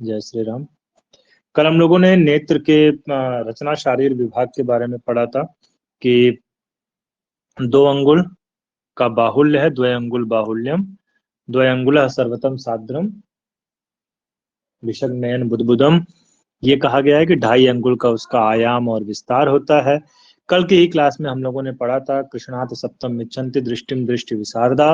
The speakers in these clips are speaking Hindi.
जय श्री राम। कल हम लोगों ने नेत्र के रचना शारीर विभाग के बारे में पढ़ा था कि 2 अंगुल का बाहुल्य है, द्वय अंगुल बाहुल्यम, द्वय अंगुल सर्वतम साद्रम विषग नयन बुद्बुदम। ये कहा गया है कि 2.5 अंगुल का उसका आयाम और विस्तार होता है। कल की ही क्लास में हम लोगों ने पढ़ा था कृष्णात सप्तम मिच्छन्ति दृष्टिम दृष्टि विशारदा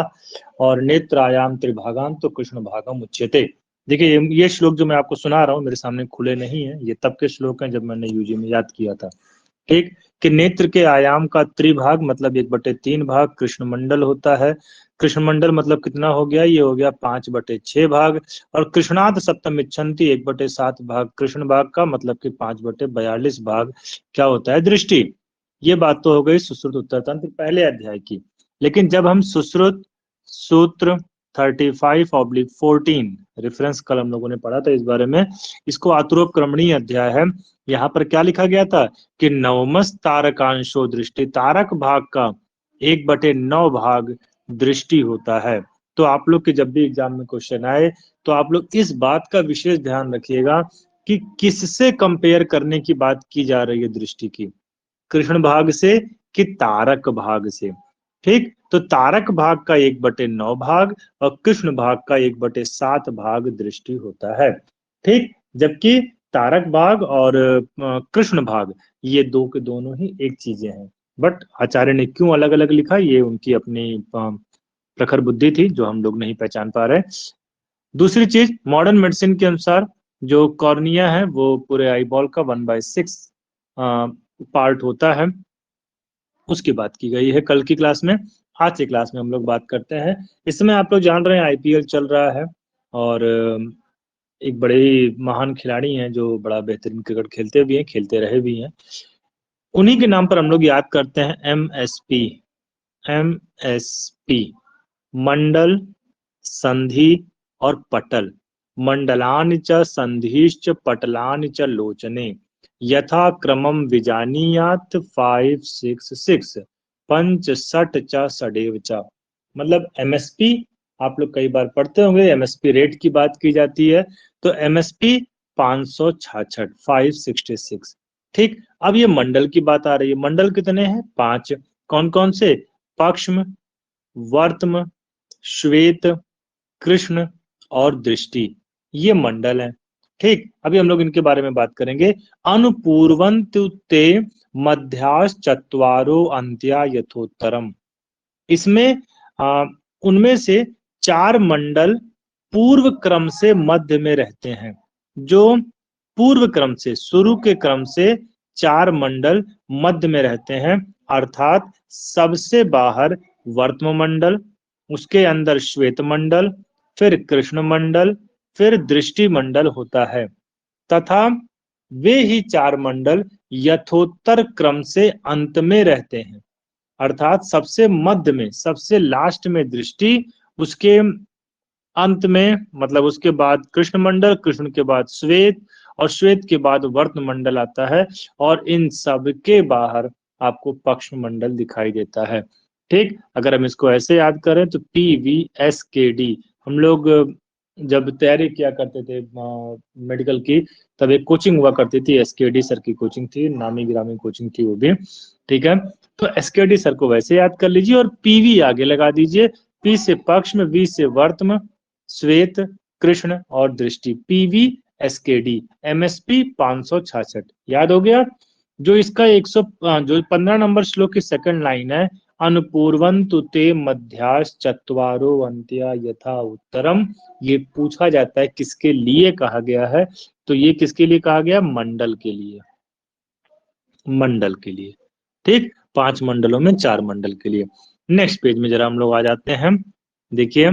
और नेत्र आयाम त्रिभागान तो कृष्ण भागम उच्यते। देखिए ये श्लोक जो मैं आपको सुना रहा हूँ मेरे सामने खुले नहीं है, ये तब के श्लोक हैं जब मैंने यूजी में याद किया था। ठीक, कि नेत्र के आयाम का त्रिभाग मतलब 1/3 भाग कृष्ण मंडल होता है। कृष्ण मंडल मतलब कितना हो गया, ये हो गया 5/6 भाग। और कृष्णात सप्तम इच्छन्ति 1/7 भाग कृष्ण भाग का मतलब कि 5/42 भाग क्या होता है, दृष्टि। ये बात तो हो गई सुश्रुत उत्तर तंत्र पहले अध्याय की। लेकिन जब हम सुश्रुत सूत्र 35/14 रेफरेंस कल हम लोगों ने पढ़ा था इस बारे में, इसको आतुरोपक्रमणीय अध्याय है। यहाँ पर क्या लिखा गया था कि नवमस तारकांशो दृष्टि, तारक भाग का 1/9 भाग दृष्टि होता है। तो आप लोग के जब भी एग्जाम में क्वेश्चन आए तो आप लोग इस बात का विशेष ध्यान रखिएगा कि किससे कंपेयर करने की बात की जा रही है दृष्टि की, कृष्ण भाग से कि तारक भाग से। ठीक, तो तारक भाग का 1/9 भाग और कृष्ण भाग का 1/7 भाग दृष्टि होता है। ठीक, जबकि तारक भाग और कृष्ण भाग ये दो के दोनों ही एक चीजें हैं। बट आचार्य ने क्यों अलग अलग लिखा, ये उनकी अपनी प्रखर बुद्धि थी जो हम लोग नहीं पहचान पा रहे। दूसरी चीज, मॉडर्न मेडिसिन के अनुसार जो कॉर्निया है वो पूरे आईबॉल का 1/6 पार्ट होता है, उसकी बात की गई है कल की क्लास में। आज की क्लास में हम लोग बात करते हैं। इस समय आप लोग जान रहे हैं आईपीएल चल रहा है और एक बड़े ही महान खिलाड़ी हैं जो बड़ा बेहतरीन क्रिकेट खेलते भी हैं, खेलते रहे भी हैं। उन्हीं के नाम पर हम लोग याद करते हैं एमएसपी। एमएसपी मंडल, संधि और पटल। मंडलानि च संधिश्च पटलानि च लोचने यथा क्रमम विजानीयात 5 6 6 पंच सट च सडेव च। मतलब एमएसपी आप लोग कई बार पढ़ते होंगे, एमएसपी रेट की बात की जाती है। तो एमएसपी 566 566। ठीक, अब ये मंडल की बात आ रही है। मंडल कितने हैं, 5। कौन कौन से, पक्ष्म, वर्त्म, श्वेत, कृष्ण और दृष्टि, ये मंडल है। ठीक, अभी हम लोग इनके बारे में बात करेंगे। अनुपूर्वन्तु ते मध्यास चत्वारो अंत्या यथोत्तरम। इसमें उनमें से 4 मंडल पूर्व क्रम से मध्य में रहते हैं। जो पूर्व क्रम से, शुरू के क्रम से 4 मंडल मध्य में रहते हैं, अर्थात सबसे बाहर वर्त्म मंडल, उसके अंदर श्वेत मंडल, फिर कृष्ण मंडल, फिर दृष्टि मंडल होता है। तथा वे ही 4 मंडल यथोत्तर क्रम से अंत में रहते हैं, अर्थात सबसे मध्य में, सबसे लास्ट में दृष्टि, उसके अंत में मतलब उसके बाद कृष्ण मंडल, कृष्ण के बाद श्वेत और श्वेत के बाद वर्त्म मंडल आता है। और इन सब के बाहर आपको पक्ष मंडल दिखाई देता है। ठीक, अगर हम इसको ऐसे याद करें तो PVSKD, हम लोग जब तैयारी किया करते थे मेडिकल की, तब एक कोचिंग हुआ करती थी, SKD सर की कोचिंग थी, नामी गिरामी कोचिंग थी वो भी। ठीक है, तो SKD सर को वैसे याद कर लीजिए और PV आगे लगा दीजिए। P से पक्ष में, V से वर्त्म, श्वेत, कृष्ण और दृष्टि, PVSKD। MSP 566 याद हो गया। जो इसका 100 जो 15 नंबर श्लोक की सेकंड लाइन है, अनुपूर्वन्तु ते मध्यास चत्वारो अंत्या यथा उत्तरम, ये पूछा जाता है किसके लिए कहा गया है, तो ये किसके लिए कहा गया, मंडल के लिए, मंडल के लिए। ठीक, 5 मंडलों में 4 मंडल के लिए। नेक्स्ट पेज में जरा हम लोग आ जाते हैं। देखिए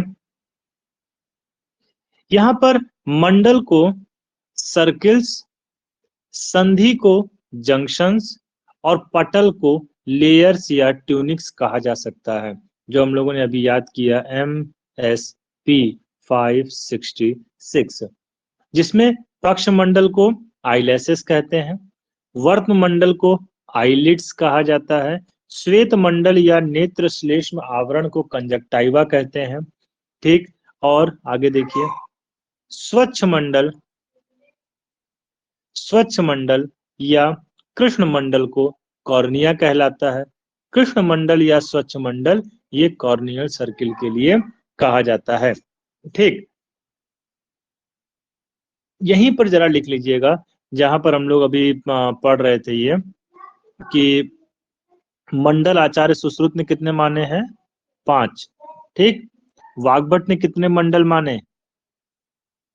यहां पर मंडल को सर्किल्स, संधि को जंक्शंस और पटल को लेयर्स या ट्यूनिक्स कहा जा सकता है, जो हम लोगों ने अभी याद किया MSP 566। जिसमें पक्ष मंडल को आईलैसेस कहते हैं, वर्त्म मंडल को आईलिड्स कहा जाता है, श्वेत मंडल या नेत्र श्लेष्म आवरण को कंजक्टाइवा कहते हैं। ठीक, और आगे देखिए स्वच्छ मंडल स्वच्छ मंडल या कृष्ण मंडल को कॉर्निया कहलाता है। कृष्ण मंडल या स्वच्छ मंडल ये कॉर्नियल सर्किल के लिए कहा जाता है। ठीक, यहीं पर जरा लिख लीजिएगा, जहां पर हम लोग अभी पढ़ रहे थे ये, कि मंडल आचार्य सुश्रुत ने कितने माने हैं? 5। ठीक, वाग्भट ने कितने मंडल माने?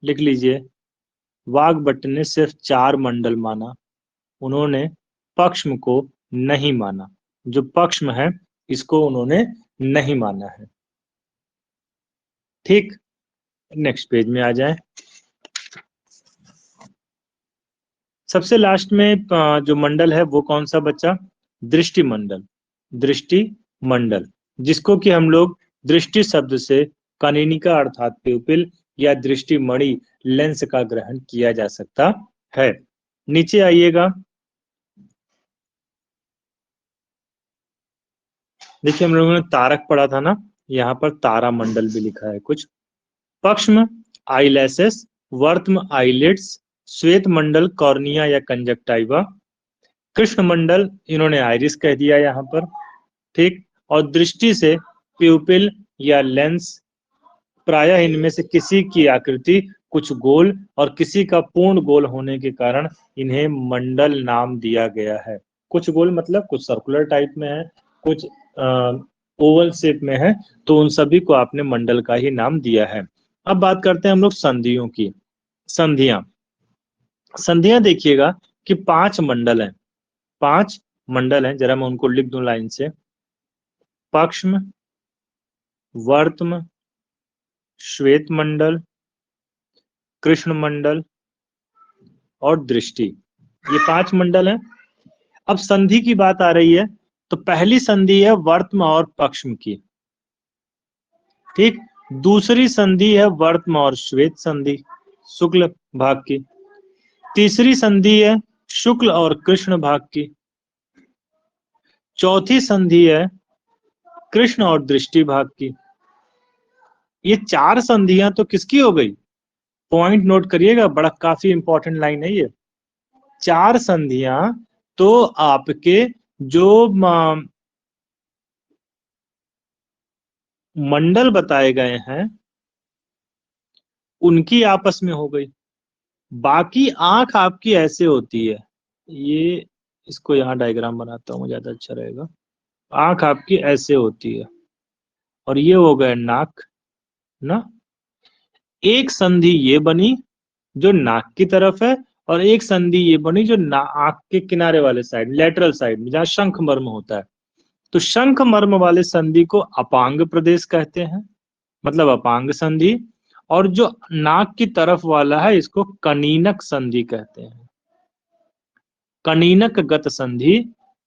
लिख लीजिए, वाग्भट ने सिर्फ 4 मंडल माना। उन्होंने पक्ष्म को नहीं माना, जो पक्ष्म है इसको उन्होंने नहीं माना है। ठीक, नेक्स्ट पेज में आ जाए। सबसे लास्ट में जो मंडल है वो कौन सा बचा? दृष्टि मंडल। दृष्टि मंडल, जिसको कि हम लोग दृष्टि शब्द से कनिनिका अर्थात प्यूपिल या दृष्टि मणि लेंस का ग्रहण किया जा सकता है। नीचे आइएगा, देखिए हम लोगों ने तारक पढ़ा था ना, यहाँ पर तारा मंडल भी लिखा है कुछ। पक्ष्म आईलैसेस, वर्त्म आईलिड्स, श्वेत मंडल कॉर्निया या कंजक्टाइवा, कृष्ण मंडल इन्होंने आइरिस कह दिया यहाँ पर। ठीक, और दृष्टि से प्यूपिल या लेंस, प्रायः इनमें से किसी की आकृति कुछ गोल और किसी का पूर्ण गोल होने के कारण इन्हें मंडल नाम दिया गया है। कुछ गोल मतलब कुछ सर्कुलर टाइप में है, कुछ ओवल शेप में है, तो उन सभी को आपने मंडल का ही नाम दिया है। अब बात करते हैं हम लोग संधियों की। संधियां, संधियां देखिएगा कि 5 मंडल हैं। 5 मंडल हैं, जरा मैं उनको लिख दूं लाइन से। पक्ष्म, वर्त्म, श्वेत मंडल, कृष्ण मंडल और दृष्टि, ये 5 मंडल हैं। अब संधि की बात आ रही है, तो पहली संधि है वर्त्म और पक्ष्म की। ठीक, दूसरी संधि है वर्त्म और श्वेत संधि, शुक्ल भाग की। तीसरी संधि है शुक्ल और कृष्ण भाग की। चौथी संधि है कृष्ण और दृष्टि भाग की। ये 4 संधियां तो किसकी हो गई? पॉइंट नोट करिएगा, बड़ा काफी इंपॉर्टेंट लाइन है ये। 4 संधियां तो आपके जो मंडल बताए गए हैं उनकी आपस में हो गई। बाकी आंख आपकी ऐसे होती है, ये इसको यहाँ डायग्राम बनाता हूँ ज्यादा अच्छा रहेगा। आंख आपकी ऐसे होती है और ये हो गया नाक ना। एक संधि ये बनी जो नाक की तरफ है, और एक संधि ये बनी जो आंख के किनारे वाले साइड, लेटरल साइड में, जहां शंख मर्म होता है। तो शंख मर्म वाले संधि को अपांग प्रदेश कहते हैं, मतलब अपांग संधि। और जो नाक की तरफ वाला है इसको कनीनक संधि कहते हैं। कनीनक गत संधि,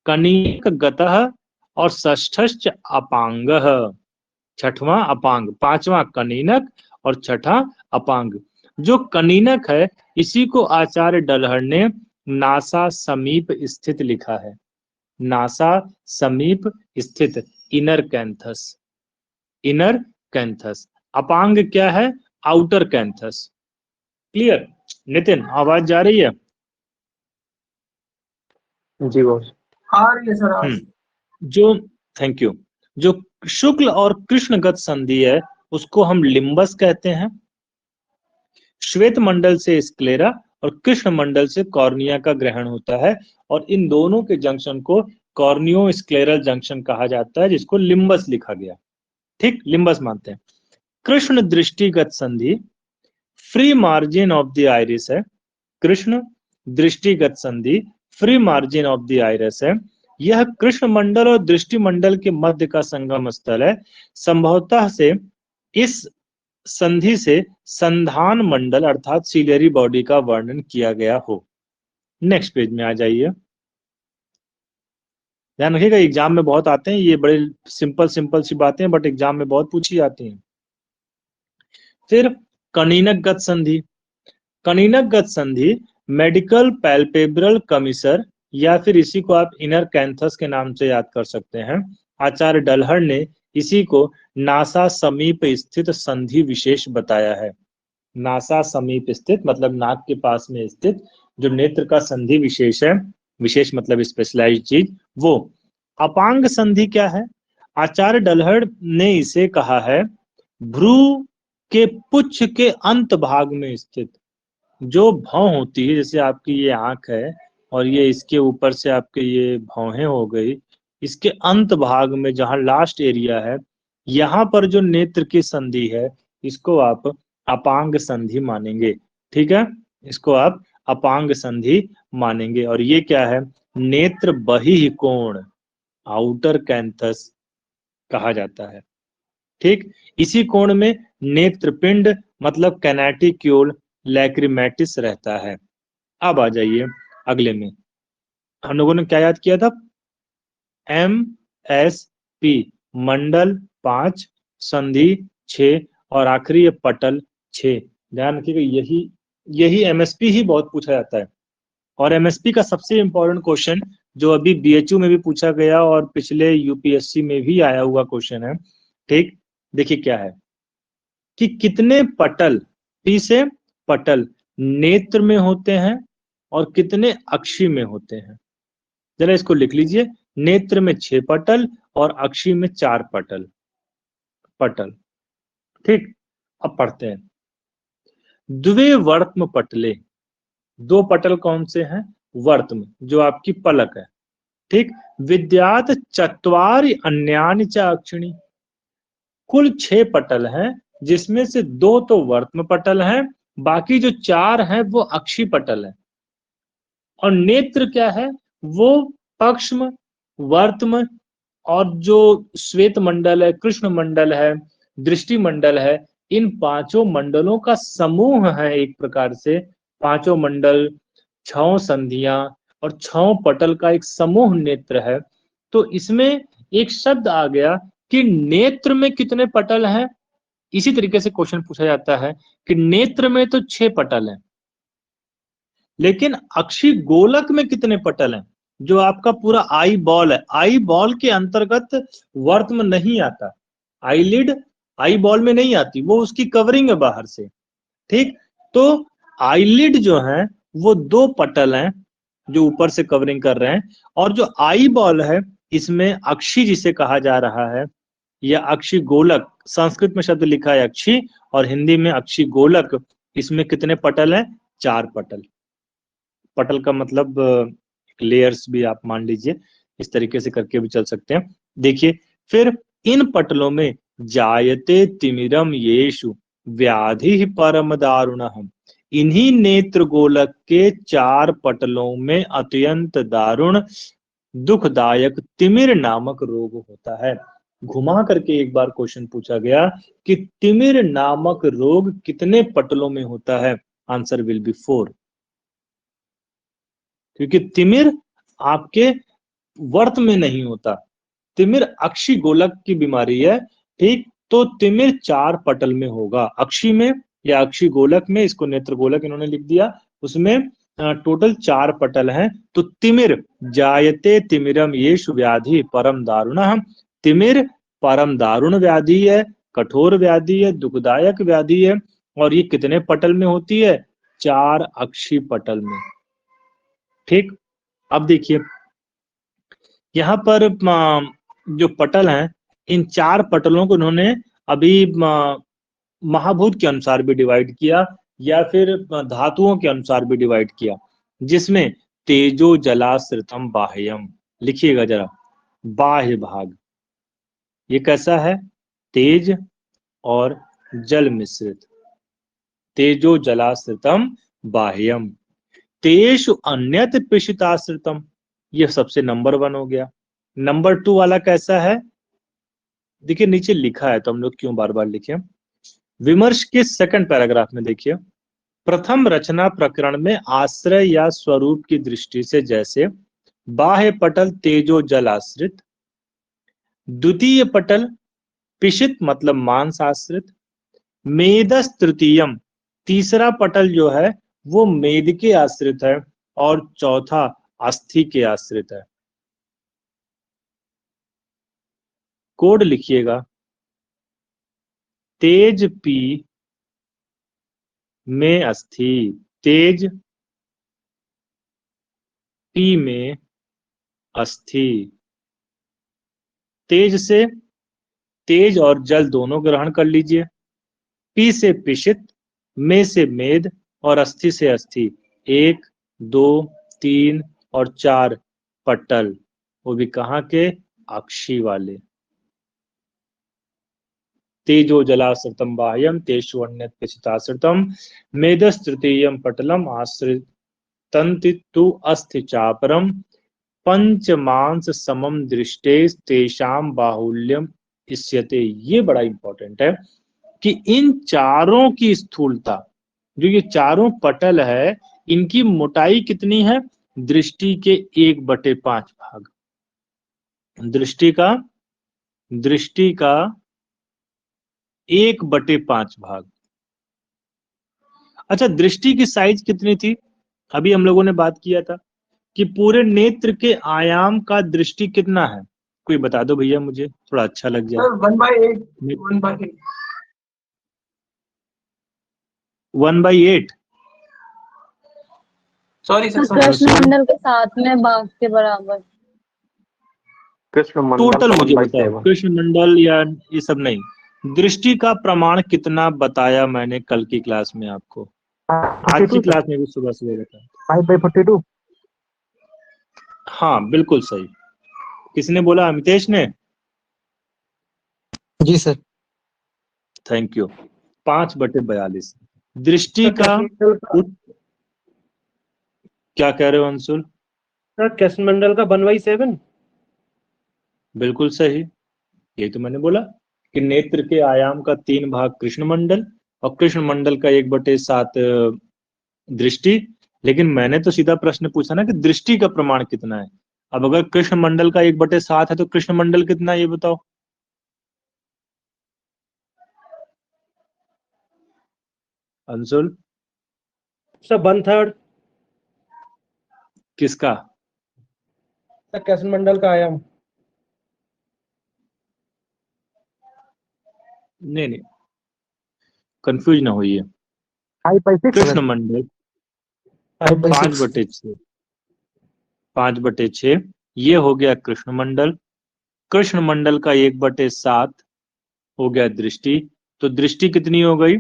कनीनक गतः और षष्ठश्च अपांगः, छठवां अपांग, पांचवा कनीनक और छठा अपांग। जो कनीनक है इसी को आचार्य डलहर ने नासा समीप स्थित लिखा है। नासा समीप स्थित, inner canthus. Inner canthus. Apang क्या है? Outer canthus. क्लियर? नितिन आवाज जा रही है? जी बॉस। आ रही है सर। जो, थैंक यू, जो शुक्ल और कृष्णगत संधि है उसको हम लिम्बस कहते हैं। श्वेत मंडल से स्क्लेरा और कृष्ण मंडल से कॉर्निया का ग्रहण होता है, और इन दोनों के जंक्शन को कॉर्नियो स्क्लेरल जंक्शन कहा जाता है, जिसको लिम्बस लिखा गया। ठीक, लिम्बस मानते हैं। कृष्ण दृष्टिगत संधि free margin of the iris है। कृष्ण दृष्टिगत संधि free margin of the iris है। यह कृष्ण मंडल और दृष्टि मंडल के मध्य का संगम स्थल है। संभवतः से इस संधि से संधान मंडल अर्थात सीलियरी बॉडी का वर्णन किया गया हो। नेक्स्ट पेज में आ जाइए। ध्यान रखिएगा, एग्जाम में बहुत आते हैं ये, बड़े सिंपल सिंपल सी बातें, बट एग्जाम में बहुत पूछी जाती हैं। फिर कनीनकगत संधि। कनीनकगत संधि मेडिकल पैल्पेब्रल कमिसर, या फिर इसी को आप इनर कैंथस के नाम से याद कर सकते हैं। आचार्य डलहर ने इसी को नासा समीप स्थित संधि विशेष बताया है। नासा समीप स्थित मतलब नाक के पास में स्थित जो नेत्र का संधि विशेष है, विशेष मतलब स्पेशलाइज्ड चीज, वो। अपांग संधि क्या है? आचार्य डल्हड़ ने इसे कहा है भ्रू के पुच्छ के अंत भाग में स्थित जो भौं होती है, जैसे आपकी ये आंख है और ये इसके ऊपर से आपके ये भौहें हो गई, इसके अंत भाग में जहां लास्ट एरिया है, यहाँ पर जो नेत्र की संधि है, इसको आप अपांग संधि मानेंगे। ठीक है, इसको आप अपांग संधि मानेंगे। और ये क्या है? नेत्र बहिकोण, आउटर कैंथस कहा जाता है। ठीक, इसी कोण में नेत्रपिंड मतलब कैनाटिक्यूल लैक्रिमेटिस रहता है। अब आ जाइए अगले में, हम लोगों ने क्या याद किया था? MSP, मंडल 5, संधि 6, और आखिरी है पटल 6। ध्यान रखिएगा, यही यही MSP ही बहुत पूछा जाता है। और MSP का सबसे इंपॉर्टेंट क्वेश्चन जो अभी BHU में भी पूछा गया और पिछले UPSC में भी आया हुआ क्वेश्चन है। ठीक, देखिए क्या है कि कितने पटल, P से पटल नेत्र में होते हैं और कितने अक्षी में होते हैं। जरा इसको लिख लीजिए, नेत्र में 6 पटल और अक्षी में 4 पटल। ठीक, अब पढ़ते हैं। द्वे वर्त्म पटले, 2 पटल कौन से हैं? वर्त्म, जो आपकी पलक है। ठीक, विद्यात चत्वारि अन्यानि च अक्षिणी, कुल 6 पटल हैं, जिसमें से 2 तो वर्त्म पटल हैं, बाकी जो 4 हैं वो अक्षी पटल हैं। और नेत्र क्या है? वो पक्ष्म, वर्त्म और जो श्वेत मंडल है, कृष्ण मंडल है, दृष्टि मंडल है, इन 5 मंडलों का समूह है एक प्रकार से। 5 मंडल, 6 संधियां और 6 पटल का एक समूह नेत्र है। तो इसमें एक शब्द आ गया कि नेत्र में कितने पटल हैं। इसी तरीके से क्वेश्चन पूछा जाता है कि नेत्र में तो 6 पटल हैं, लेकिन अक्षी गोलक में कितने पटल हैं? जो आपका पूरा आई बॉल है, आई बॉल के अंतर्गत वर्त्म नहीं आता, आईलिड आई बॉल में नहीं आती, वो उसकी कवरिंग है बाहर से। ठीक, तो आईलिड जो है वो 2 पटल हैं जो ऊपर से कवरिंग कर रहे हैं, और जो आई बॉल है इसमें अक्षी जिसे कहा जा रहा है, या अक्षी गोलक, संस्कृत में शब्द लिखा है अक्षी और हिंदी में अक्षी गोलक, इसमें कितने पटल हैं? 4 पटल। पटल का मतलब लेयर्स भी आप मान लीजिए, इस तरीके से करके भी चल सकते हैं। देखिए, फिर इन पटलों में जायते तिमिरम येषु व्याधि परम दारुणः, इन्हीं नेत्र गोलक के 4 पटलों में अत्यंत दारुण दुखदायक तिमिर नामक रोग होता है। घुमा करके एक बार क्वेश्चन पूछा गया कि तिमिर नामक रोग कितने पटलों में होता है? आंसर विल बी 4, क्योंकि तिमिर आपके वर्त में नहीं होता, तिमिर अक्षी गोलक की बीमारी है। ठीक, तो तिमिर 4 पटल में होगा, अक्षी में या अक्षी गोलक में, इसको नेत्र गोलक इन्होंने लिख दिया, उसमें टोटल 4 पटल हैं। तो तिमिर जायते तिमिरम येषु व्याधि परम दारुणः, तिमिर परम दारुण व्याधि है, कठोर व्याधि है, दुखदायक व्याधि है। और ये कितने पटल में होती है? 4 अक्षी पटल में। ठीक, अब देखिए यहाँ पर जो पटल हैं, इन 4 पटलों को उन्होंने अभी महाभूत के अनुसार भी डिवाइड किया या फिर धातुओं के अनुसार भी डिवाइड किया, जिसमें तेजो जलाश्रितम बाह्यम, लिखिएगा जरा, बाह्य भाग ये कैसा है? तेज और जल मिश्रित, तेजो जलाश्रितम बाह्यम। तेषु अन्यत पिशिताश्रितम, ये सबसे नंबर 1 हो गया। नंबर 2 वाला कैसा है? देखिए नीचे लिखा है तो हम लोग क्यों बार बार लिखे। विमर्श के सेकंड पैराग्राफ में देखिए, प्रथम रचना प्रकरण में आश्रय या स्वरूप की दृष्टि से जैसे बाह्य पटल तेजो जल आश्रित, द्वितीय पटल पिशित मतलब मांस आश्रित, मेदस तृतीयम, तीसरा पटल जो है वो मेद के आश्रित है, और चौथा अस्थि के आश्रित है। कोड लिखिएगा, तेज पी में अस्थि, तेज पी में अस्थि। तेज से तेज और जल दोनों ग्रहण कर लीजिए। पी से पिशित, में से मेद और अस्थि से अस्थि। 1, 2, 3 और 4 पटल, वो भी कहाँ के? अक्षी वाले। तेजो जलाश्रितम बाह्यम तेषु अन्यत् मेदस तृतीयम पटलम आश्रित तंतु अस्थि चापरम पंचमांस समम दृष्टे तेषाम बाहुल्यम इष्यते। ये बड़ा इंपॉर्टेंट है कि इन चारों की स्थूलता, जो ये चारों पटल है, इनकी मोटाई कितनी है? दृष्टि के 1/5 भाग। दृष्टि का 1/5 भाग। अच्छा, दृष्टि की साइज कितनी थी? अभी हम लोगों ने बात किया था कि पूरे नेत्र के आयाम का दृष्टि कितना है। कोई बता दो भैया, मुझे थोड़ा अच्छा लग जाए। 1/8। 1/8। 1/8। सॉरी सर, कृष्ण मंडल के 7वें भाग के बराबर। कृष्ण मंडल टोटल का मुझे 1/7। बताओ, कृष्ण मंडल या ये सब नहीं, दृष्टि का प्रमाण कितना बताया मैंने कल की क्लास में आपको? आज की क्लास में भी सुबह सुबह बताया। 5/42। हाँ बिल्कुल सही। किसने बोला? अमितेश ने। जी सर। Thank you. 5/42 दृष्टि का क्या कह रहे हो अंशुल? सर कृष्ण मंडल का 1/7। बिल्कुल सही। यही तो मैंने बोला कि नेत्र के आयाम का 3 भाग कृष्ण मंडल और कृष्ण मंडल का 1/7 दृष्टि। लेकिन मैंने तो सीधा प्रश्न पूछा ना कि दृष्टि का प्रमाण कितना है। अब अगर कृष्ण मंडल का 1/7 है तो कृष्ण मंडल कितना है ये बताओ। अंशुल? सर 1/3। किसका? सर कृष्ण मंडल का आयाम। नहीं, कंफ्यूज ना होइए। 5/6 कृष्ण मंडल 5/6। 5/6 ये हो गया कृष्ण मंडल। कृष्ण मंडल का 1/7 हो गया दृष्टि। तो दृष्टि कितनी हो गई?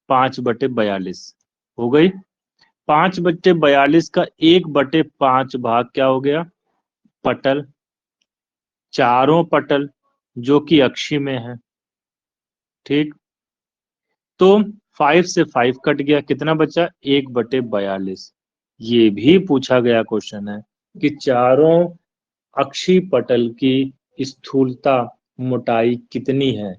5/42 हो गई। 5/42 का 1/5 भाग क्या हो गया? पटल। चारों पटल जो कि अक्षी में है। ठीक, तो 5 से 5 कट गया, कितना बचा? 1/42। ये भी पूछा गया क्वेश्चन है कि चारों अक्षी पटल की स्थूलता मोटाई कितनी है।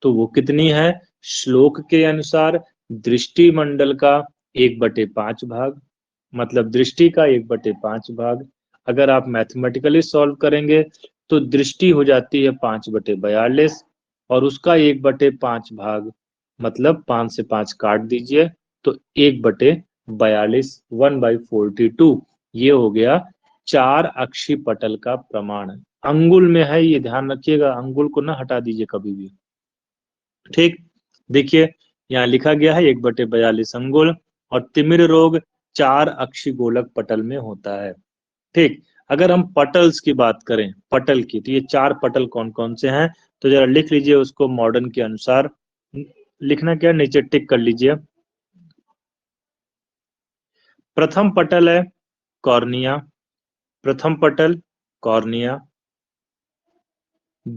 तो वो कितनी है? श्लोक के अनुसार दृष्टि मंडल का 1/5 भाग, मतलब दृष्टि का 1/5 भाग। अगर आप मैथमेटिकली सॉल्व करेंगे तो दृष्टि हो जाती है 5/42 और उसका 1/5 भाग, मतलब 5 से 5 काट दीजिए तो 1/42 1/42 ये हो गया 4 अक्षी पटल का प्रमाण। अंगुल में है, ये ध्यान रखिएगा, अंगुल को ना हटा दीजिए कभी भी। ठीक, देखिए यहाँ लिखा गया है 1/42 अंगुल और तिमिर रोग 4 अक्षी गोलक पटल में होता है। ठीक, अगर हम पटल्स की बात करें, पटल की, तो ये 4 पटल कौन कौन से हैं? तो जरा लिख लीजिए उसको मॉडर्न के अनुसार। लिखना क्या, नीचे टिक कर लीजिए। प्रथम पटल है कॉर्निया। प्रथम पटल कॉर्निया।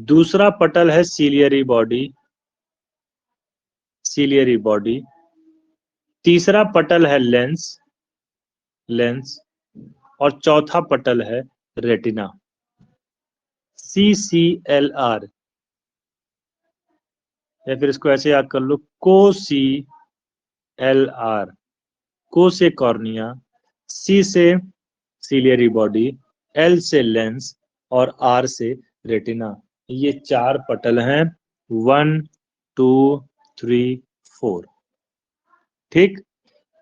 दूसरा पटल है सीलियरी बॉडी। Ciliary body. तीसरा पटल है लेंस। लेंस। और चौथा पटल है रेटिना। CCLR, या फिर इसको ऐसे याद कर लो, CLR। को से कॉर्निया, C से सीलियरी बॉडी, L से लेंस और R से रेटिना। ये 4 पटल हैं, 1 2 3 4। ठीक,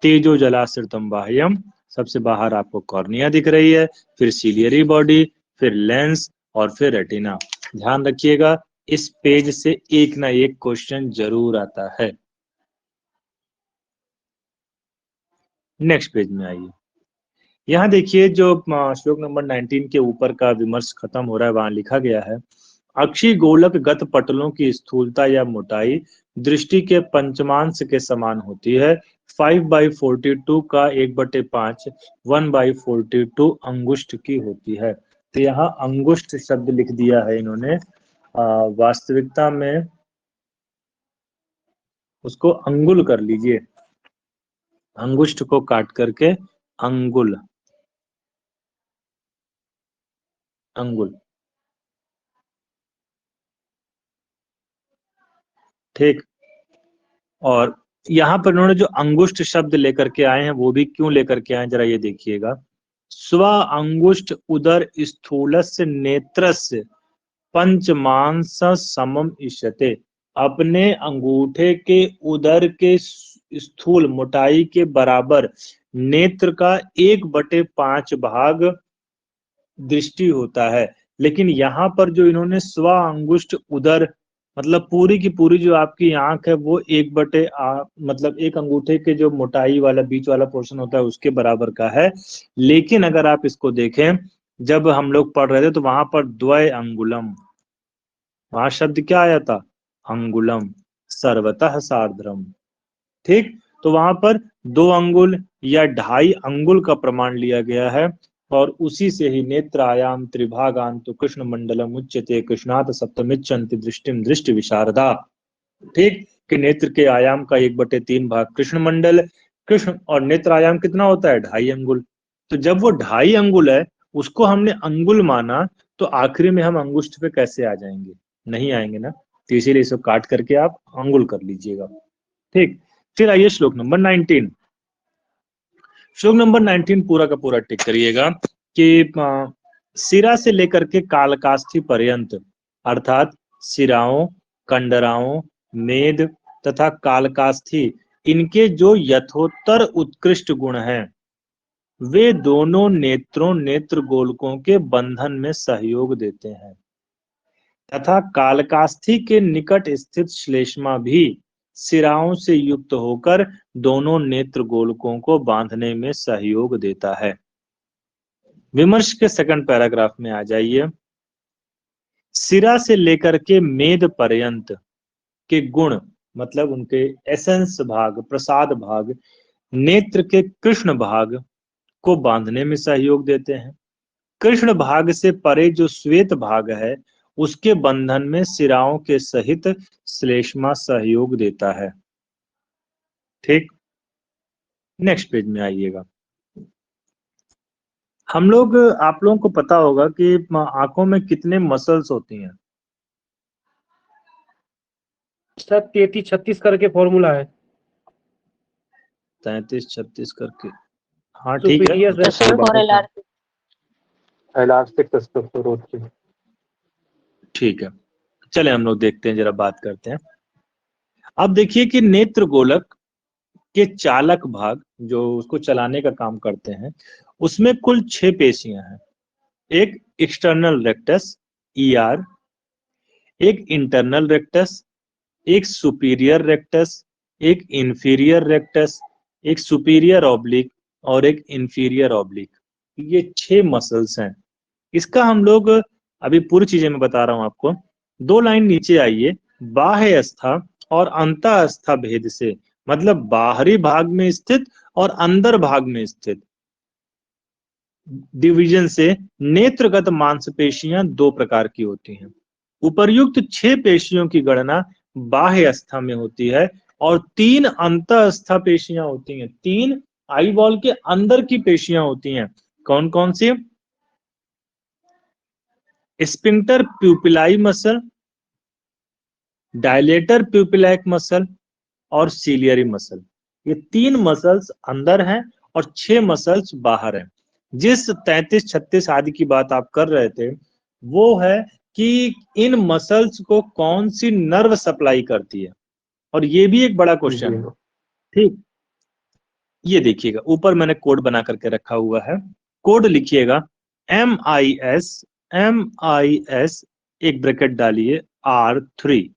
तेजो जलाश्रितम बाह्यम, सबसे बाहर आपको कॉर्निया दिख रही है, फिर सीलियरी बॉडी, फिर लेंस और फिर रेटिना। ध्यान रखिएगा, इस पेज से एक ना एक क्वेश्चन जरूर आता है। नेक्स्ट पेज में आइए। यहाँ देखिए जो श्लोक नंबर 19 के ऊपर का विमर्श खत्म हो रहा है, वहां लिखा गया है अक्षी गोलक गत पटलों की स्थूलता या मोटाई दृष्टि के पंचमांश के समान होती है। 5/42 का 1/5 1/42 अंगुष्ठ की होती है। तो यहाँ अंगुष्ठ शब्द लिख दिया है इन्होंने, वास्तविकता में उसको अंगुल कर लीजिए, अंगुष्ठ को काट करके अंगुल, अंगुल, ठीक। और यहाँ पर इन्होंने जो अंगुष्ठ शब्द लेकर के आए हैं वो भी क्यों लेकर के आए जरा ये देखिएगा। स्व अंगुष्ठ उदर स्थूलस्य नेत्रस्य पंचमांस समम इष्यते, अपने अंगूठे के उदर के स्थूल मोटाई के बराबर नेत्र का 1/5 भाग दृष्टि होता है। लेकिन यहाँ पर जो इन्होंने स्व अंगुष्ठ उदर मतलब पूरी की पूरी जो आपकी आंख है वो मतलब एक अंगूठे के जो मोटाई वाला बीच वाला पोर्शन होता है उसके बराबर का है। लेकिन अगर आप इसको देखें, जब हम लोग पढ़ रहे थे तो वहां पर द्वय अंगुलम, वहां शब्द क्या आया था, अंगुलम, सर्वतः सार्धरम, ठीक। तो वहां पर 2 अंगुल या 2.5 अंगुल का प्रमाण लिया गया है और उसी से ही नेत्र आयाम त्रिभागांत कृष्ण मंडलम उच्यते कृष्णात सप्तमिच्छन्ति दृष्टिम दृष्टि विशारदा, ठीक। कि नेत्र के आयाम का 1/3 भाग कृष्ण मंडल, कृष्ण और नेत्र आयाम कितना होता है 2.5 अंगुल। तो जब वो 2.5 अंगुल है उसको हमने अंगुल माना तो आखिरी में हम अंगुष्ठ पे कैसे आ जाएंगे, नहीं आएंगे ना। तो इसीलिए इसको काट करके आप अंगुल कर लीजिएगा, ठीक। फिर आइए श्लोक नंबर 19। श्लोक नंबर 19 पूरा का पूरा टिक करिएगा कि सिरा से लेकर के कालकास्थी पर्यंत अर्थात सिराओं, कंडराओं, मेद तथा कालकास्थी, इनके जो यथोत्तर उत्कृष्ट गुण हैं वे दोनों नेत्रों नेत्र गोलकों के बंधन में सहयोग देते हैं तथा कालकास्थी के निकट स्थित श्लेष्मा भी सिराओं से युक्त होकर दोनों नेत्र गोलकों को बांधने में सहयोग देता है। विमर्श के सेकंड पैराग्राफ में आ जाइए। सिरा से लेकर के मेद पर्यंत के गुण मतलब उनके एसेंस भाग, प्रसाद भाग, नेत्र के कृष्ण भाग को बांधने में सहयोग देते हैं। कृष्ण भाग से परे जो श्वेत भाग है उसके बंधन में सिराओं के सहित श्लेष्मा सहयोग देता है, ठीक। नेक्स्ट पेज में आइएगा। हम लोग, आप लोगों को पता होगा कि आंखों में कितने मसल्स होती हैं। सर 33-36 करके फॉर्मूला है। 33-36 करके, हाँ ठीक है। सुपीरियर SSC और LRC। इलास्टिक टेस्टोस्टेरोन, ठीक है, चले हम लोग देखते हैं, जरा बात करते हैं। अब देखिए कि नेत्र गोलक के चालक भाग जो उसको चलाने का काम करते हैं उसमें कुल 6 पेशियां हैं। एक एक्सटर्नल रेक्टस ER, एक इंटरनल रेक्टस, एक सुपीरियर रेक्टस, एक इंफीरियर रेक्टस, एक सुपीरियर ऑब्लिक और एक इंफीरियर ऑब्लिक। ये 6 मसल्स हैं। इसका हम लोग अभी पूरी चीजें मैं बता रहा हूं आपको। 2 लाइन नीचे आइए। बाह्य अस्था और अंतःस्था भेद से मतलब बाहरी भाग में स्थित और अंदर भाग में स्थित डिवीजन से नेत्रगत मांसपेशियां 2 प्रकार की होती हैं। उपर्युक्त 6 पेशियों की गणना बाह्य अस्था में होती है और 3 अंतःस्था पेशियां होती हैं। 3 आई बॉल के अंदर की पेशियां होती हैं। कौन कौन सी? स्पिंक्टर प्यूपिलाई मसल, डायलेटर प्यूपिलैक मसल और सीलियरी मसल। ये 3 मसल्स अंदर हैं और 6 मसल्स बाहर हैं। जिस 33-36 आदि की बात आप कर रहे थे वो है कि इन मसल्स को कौन सी नर्व सप्लाई करती है, और ये भी एक बड़ा क्वेश्चन है, ठीक। ये देखिएगा ऊपर मैंने कोड बना करके रखा हुआ है, कोड लिखिएगा MIS एक ब्रैकेट डालिए R3।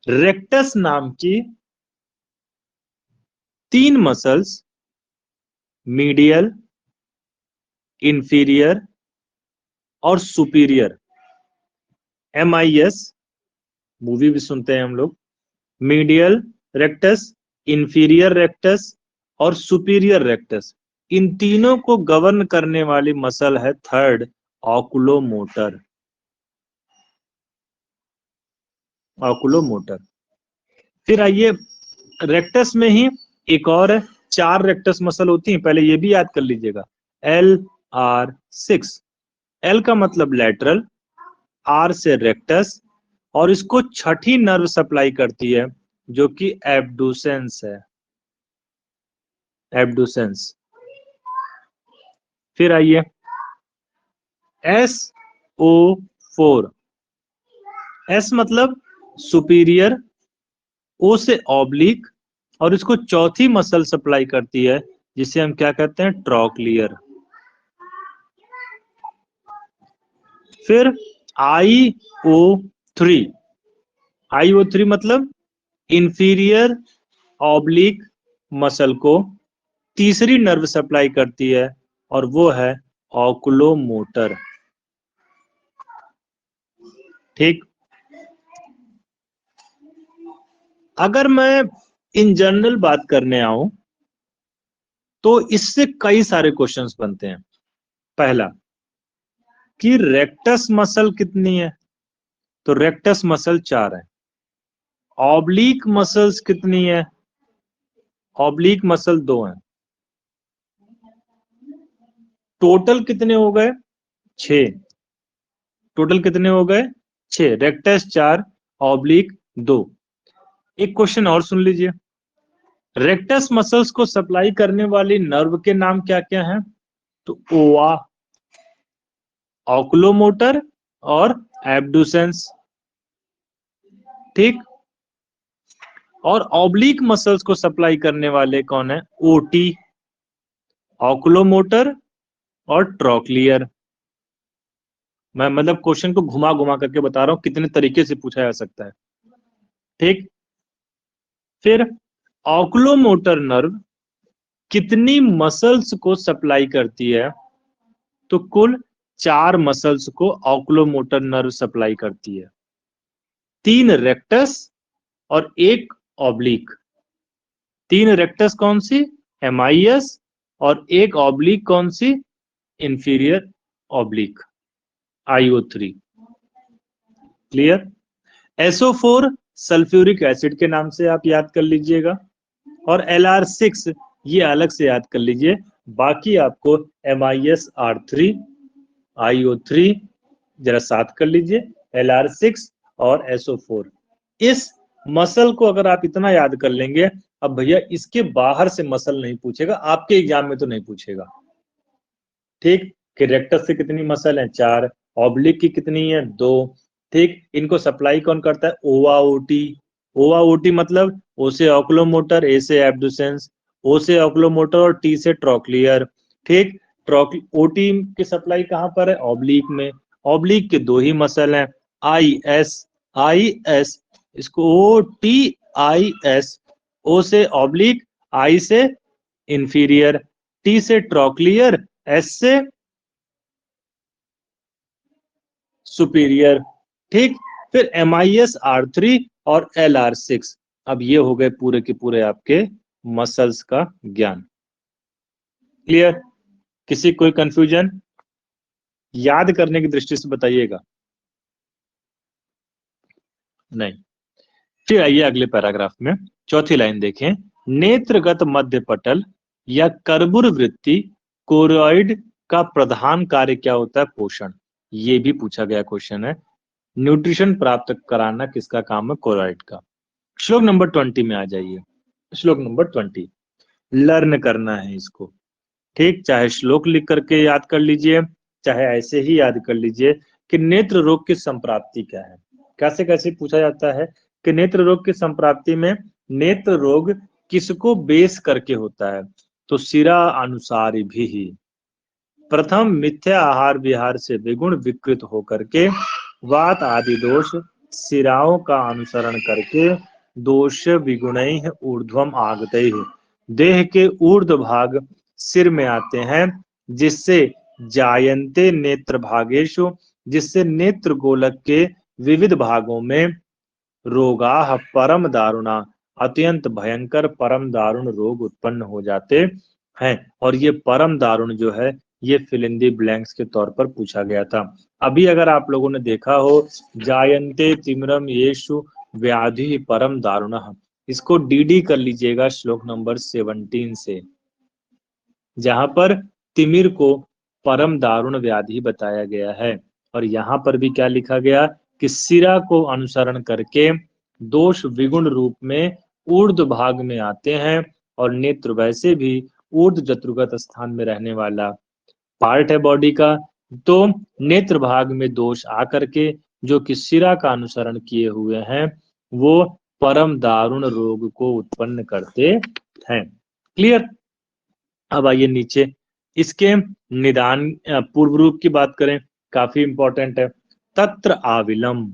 रेक्टस नाम की 3 मसल्स मीडियल, इंफीरियर और सुपीरियर। MIS मूवी भी सुनते हैं हम लोग। मीडियल रेक्टस, इंफीरियर रेक्टस और सुपीरियर रेक्टस, इन तीनों को गवर्न करने वाली मसल है थर्ड, ऑकुलोमोटर। ऑकुलोमोटर। फिर आइए, रेक्टस में ही एक और है, 4 रेक्टस मसल होती हैं, पहले ये भी याद कर लीजिएगा। LR6। L का मतलब लेटरल, R से रेक्टस, और इसको छठी नर्व सप्लाई करती है जो कि एब्डुसेंस है। एब्डुसेंस। फिर आइए, SO4। S मतलब सुपीरियर, O से ऑब्लिक, और इसको चौथी मसल सप्लाई करती है जिसे हम क्या कहते हैं, ट्रॉक्लियर। फिर IO3। IO3 मतलब इंफीरियर ऑब्लिक मसल को तीसरी नर्व सप्लाई करती है और वो है ऑकुलोमोटर। ठीक। अगर मैं इन जनरल बात करने आऊं तो इससे कई सारे क्वेश्चंस बनते हैं। पहला कि रेक्टस मसल कितनी है, तो रेक्टस मसल 4 है। ऑब्लिक मसल्स कितनी है, ऑब्लिक मसल 2 है। टोटल कितने हो गए, 6। टोटल कितने हो गए, 6। Rectus 4, oblique 2। एक क्वेश्चन और सुन लीजिए, रेक्टस मसल्स को सप्लाई करने वाली नर्व के नाम क्या क्या हैं, तो ओवा, ऑकुलोमोटर और एब्डुसेंस। ठीक। और ऑब्लिक मसल्स को सप्लाई करने वाले कौन है, ओटी, ऑकुलोमोटर और ट्रॉक्लियर। मैं मतलब क्वेश्चन को घुमा घुमा करके बता रहा हूं कितने तरीके से पूछा जा सकता है। ठीक। फिर ऑकुलोमोटर नर्व कितनी मसल्स को सप्लाई करती है, तो कुल 4 मसल्स को ऑकुलोमोटर नर्व सप्लाई करती है। 3 रेक्टस और 1 ऑब्लिक। 3 रेक्टस कौन सी, MIS, और 1 ऑब्लिक कौन सी, inferior oblique, IO3। Clear. SO4 sulphuric acid के नाम से आप याद कर लीजिएगा, और LR6 ये अलग से याद कर लीजिए। बाकी आपको MIS R3, IO3 जरा साथ कर लीजिए, LR6 और SO4। इस मसल को अगर आप इतना याद कर लेंगे, अब भैया इसके बाहर से मसल नहीं पूछेगा, आपके एग्जाम में तो नहीं पूछेगा। ठीक। कि रेक्टस से कितनी मसल है, 4। ऑब्लिक की कितनी है, 2। ठीक। इनको सप्लाई कौन करता है, ओवा ओटी। ओवा ओटी मतलब ओ से ऑकुलोमोटर, ए से एब्डुसेंस, ओ से ऑकुलोमोटर और टी से ट्रॉक्लियर। ठीक। ओटी की सप्लाई कहां पर है, ऑब्लिक में। ऑब्लिक के 2 ही मसल हैं, IS, इसको OTIS, ओ से ऑब्लिक, आई से इंफीरियर, टी से ट्रॉक्लियर, एस से सुपीरियर। ठीक। फिर MIS R3 और LR6। अब ये हो गए पूरे के पूरे आपके मसल्स का ज्ञान। क्लियर। किसी कोई कंफ्यूजन, याद करने की दृष्टि से बताइएगा। नहीं। फिर आइए अगले पैराग्राफ में, चौथी लाइन देखें, नेत्रगत मध्य पटल या कर्बुर वृत्ति कोरॉइड का प्रधान कार्य क्या होता है, पोषण। ये भी पूछा गया क्वेश्चन है। न्यूट्रिशन प्राप्त कराना किसका काम है, कोरॉइड का। श्लोक नंबर 20 में आ जाइए। श्लोक नंबर 20 लर्न करना है इसको। ठीक। चाहे श्लोक लिख करके याद कर लीजिए, चाहे ऐसे ही याद कर लीजिए कि नेत्र रोग की संप्राप्ति क्या है। कैसे कैसे पूछा जाता है कि नेत्र रोग की संप्राप्ति में नेत्र रोग किसको बेस करके होता है, तो सिरा अनुसार भी। प्रथम मिथ्या आहार विहार से विगुण विकृत होकर के वात आदि दोष सिराओं का अनुसरण करके दोष विगुणैः ऊर्ध्वम आगतैः देह के ऊर्ध्व भाग सिर में आते हैं, जिससे जायन्ते नेत्र भागेषु, जिससे नेत्र गोलक के विविध भागों में रोगाः परम दारुणा, अत्यंत भयंकर परम दारुण रोग उत्पन्न हो जाते हैं। और ये परम दारुण जो है ये फिल इन दी ब्लैंक्स के तौर पर पूछा गया था। अभी अगर आप लोगों ने देखा हो, जायन्ते तिमिरम येषु व्याधि परम दारुणः, इसको डीडी कर लीजिएगा श्लोक नंबर 17 से, जहां पर तिमिर को परम दारुण व्याधि बताया गया है। और यहाँ पर भी क्या लिखा गया कि सिरा को अनुसरण करके दोष विगुण रूप में ऊर्ध्व भाग में आते हैं, और नेत्र वैसे भी ऊर्ध्व जत्रुगत स्थान में रहने वाला पार्ट है बॉडी का। तो नेत्र भाग में दोष आकर के जो कि सिरा का अनुसरण किए हुए हैं वो परम दारुण रोग को उत्पन्न करते हैं। क्लियर? अब आइए नीचे, इसके निदान पूर्व रूप की बात करें, काफी इंपॉर्टेंट है। तत्र आविलम,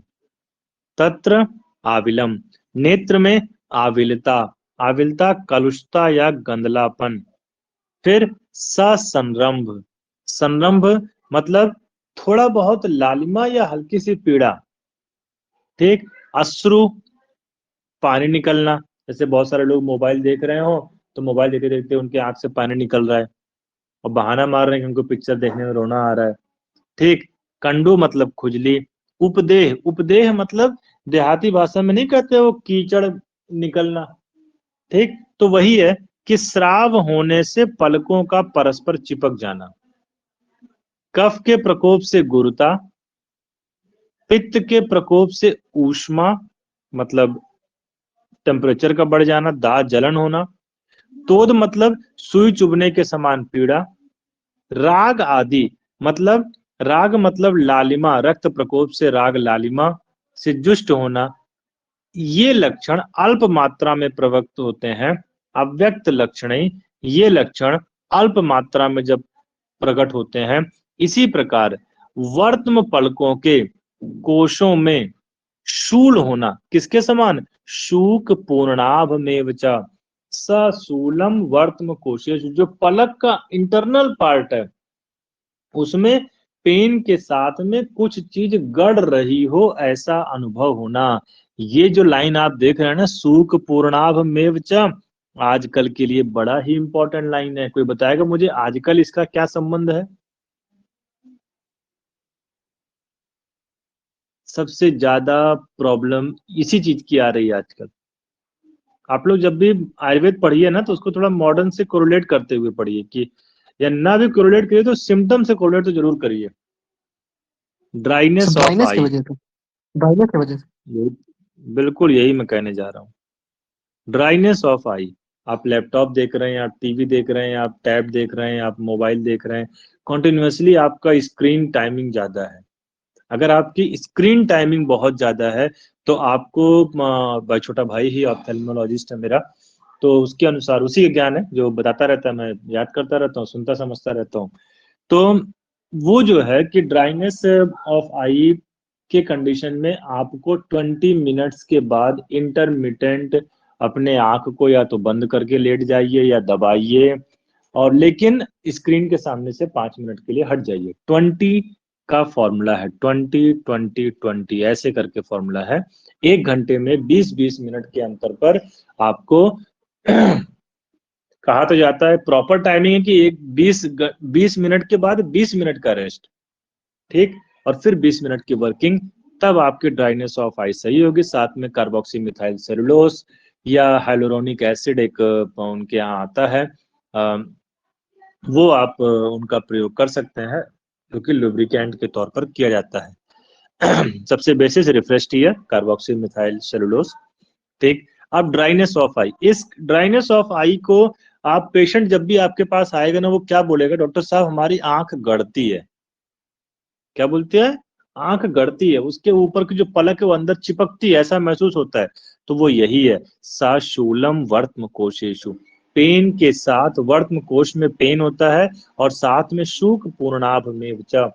तत्र आविलम, नेत्र में आविलता, आविलता कलुषता या गंदलापन। फिर ससंरंभ, संरंभ मतलब थोड़ा बहुत लालिमा या हल्की सी पीड़ा। ठीक, अश्रु पानी निकलना, जैसे बहुत सारे लोग मोबाइल देख रहे हो तो मोबाइल देखते देखते उनके आंख से पानी निकल रहा है और बहाना मार रहे हैं कि उनको पिक्चर देखने में रोना आ रहा है। ठीक, कंडू मतलब खुजली। उपदेह, उपदेह मतलब देहाती भाषा में नहीं कहते वो कीचड़ निकलना। ठीक, तो वही है कि स्राव होने से पलकों का परस्पर चिपक जाना। कफ के प्रकोप से गुरुता, पित्त के प्रकोप से ऊष्मा मतलब टेम्परेचर का बढ़ जाना, दांत जलन होना। तोद मतलब सुई चुभने के समान पीड़ा। राग आदि मतलब, राग मतलब लालिमा, रक्त प्रकोप से राग लालिमा से जुष्ट होना। ये लक्षण अल्प मात्रा में प्रवक्त होते हैं, अव्यक्त लक्षण, ये लक्षण अल्प मात्रा में जब प्रकट होते हैं। इसी प्रकार वर्त्म पलकों के कोशों में शूल होना, किसके समान? शूक पूर्णाभ में च सशूलम वर्त्म कोशेषु, जो पलक का इंटरनल पार्ट है उसमें पेन के साथ में कुछ चीज गड़ रही हो ऐसा अनुभव होना। ये जो लाइन आप देख रहे हैं ना, सूक पूर्णाभ में च, आजकल के लिए बड़ा ही इंपॉर्टेंट लाइन है। कोई बताएगा मुझे आजकल इसका क्या संबंध है? सबसे ज्यादा प्रॉब्लम इसी चीज की आ रही है आजकल। आप लोग जब भी आयुर्वेद पढ़िए ना तो उसको थोड़ा मॉडर्न से कोरिलेट करते हुए पढ़िए, कि या ना भी कोरिलेट करिए तो सिम्टम से कोरिलेट तो जरूर करिए। ड्राइनेस ऑफ ड्राइनेस की आई, वजह से, ड्राइनेस की वजह से। बिल्कुल यही मैं कहने जा रहा हूँ। ड्राइनेस ऑफ आई, आप लैपटॉप देख रहे हैं, आप टीवी देख रहे हैं, आप टैब देख रहे हैं, आप मोबाइल देख रहे हैं, कॉन्टिन्यूसली आपका स्क्रीन टाइमिंग ज्यादा है। अगर आपकी स्क्रीन टाइमिंग बहुत ज्यादा है तो आपको, छोटा भाई ही ऑप्थेल्मोलॉजिस्ट है मेरा, तो उसके अनुसार उसी का ज्ञान है जो बताता रहता है, मैं याद करता रहता हूँ, सुनता समझता रहता हूँ। तो वो जो है कि ड्राइनेस ऑफ आई के कंडीशन में आपको 20 मिनट्स के बाद इंटरमिटेंट अपने आंख को या तो बंद करके लेट जाइए या दबाइए, और लेकिन स्क्रीन के सामने से 5 मिनट के लिए हट जाइए। 20 का फॉर्मूला है, 20-20-20 ऐसे करके फॉर्मूला है। 1 घंटे में 20-20 मिनट के अंतर पर आपको कहा तो जाता है, प्रॉपर टाइमिंग है कि 20 मिनट के बाद 20 मिनट का रेस्ट, ठीक, और फिर 20 मिनट की वर्किंग, तब आपकी ड्राइनेस ऑफ आई सही होगी। साथ में कार्बोक्सी मिथाइल सेलुलोस या हाइलोरोनिक एसिड एक उनके यहाँ आता है, वो आप उनका प्रयोग कर सकते हैं, जो कि लुब्रिकेंट के तौर पर किया जाता है। सबसे basis Refresh tear carboxymethyl cellulose. ठीक, अब ड्राइनेस ऑफ आई, इस ड्राइनेस ऑफ आई को आप पेशेंट जब भी आपके पास आएगा ना, वो क्या बोलेगा? डॉक्टर साहब हमारी आंख गड़ती है। क्या बोलती है? आंख गड़ती है, उसके ऊपर की जो पलक है वो अंदर चिपकती है, ऐसा महसूस होता है। तो वो यही है, सशूलम वर्त्म कोशेषु, पेन के साथ वर्त्म कोश में पेन होता है, और साथ में शूक पूर्णाभ में च,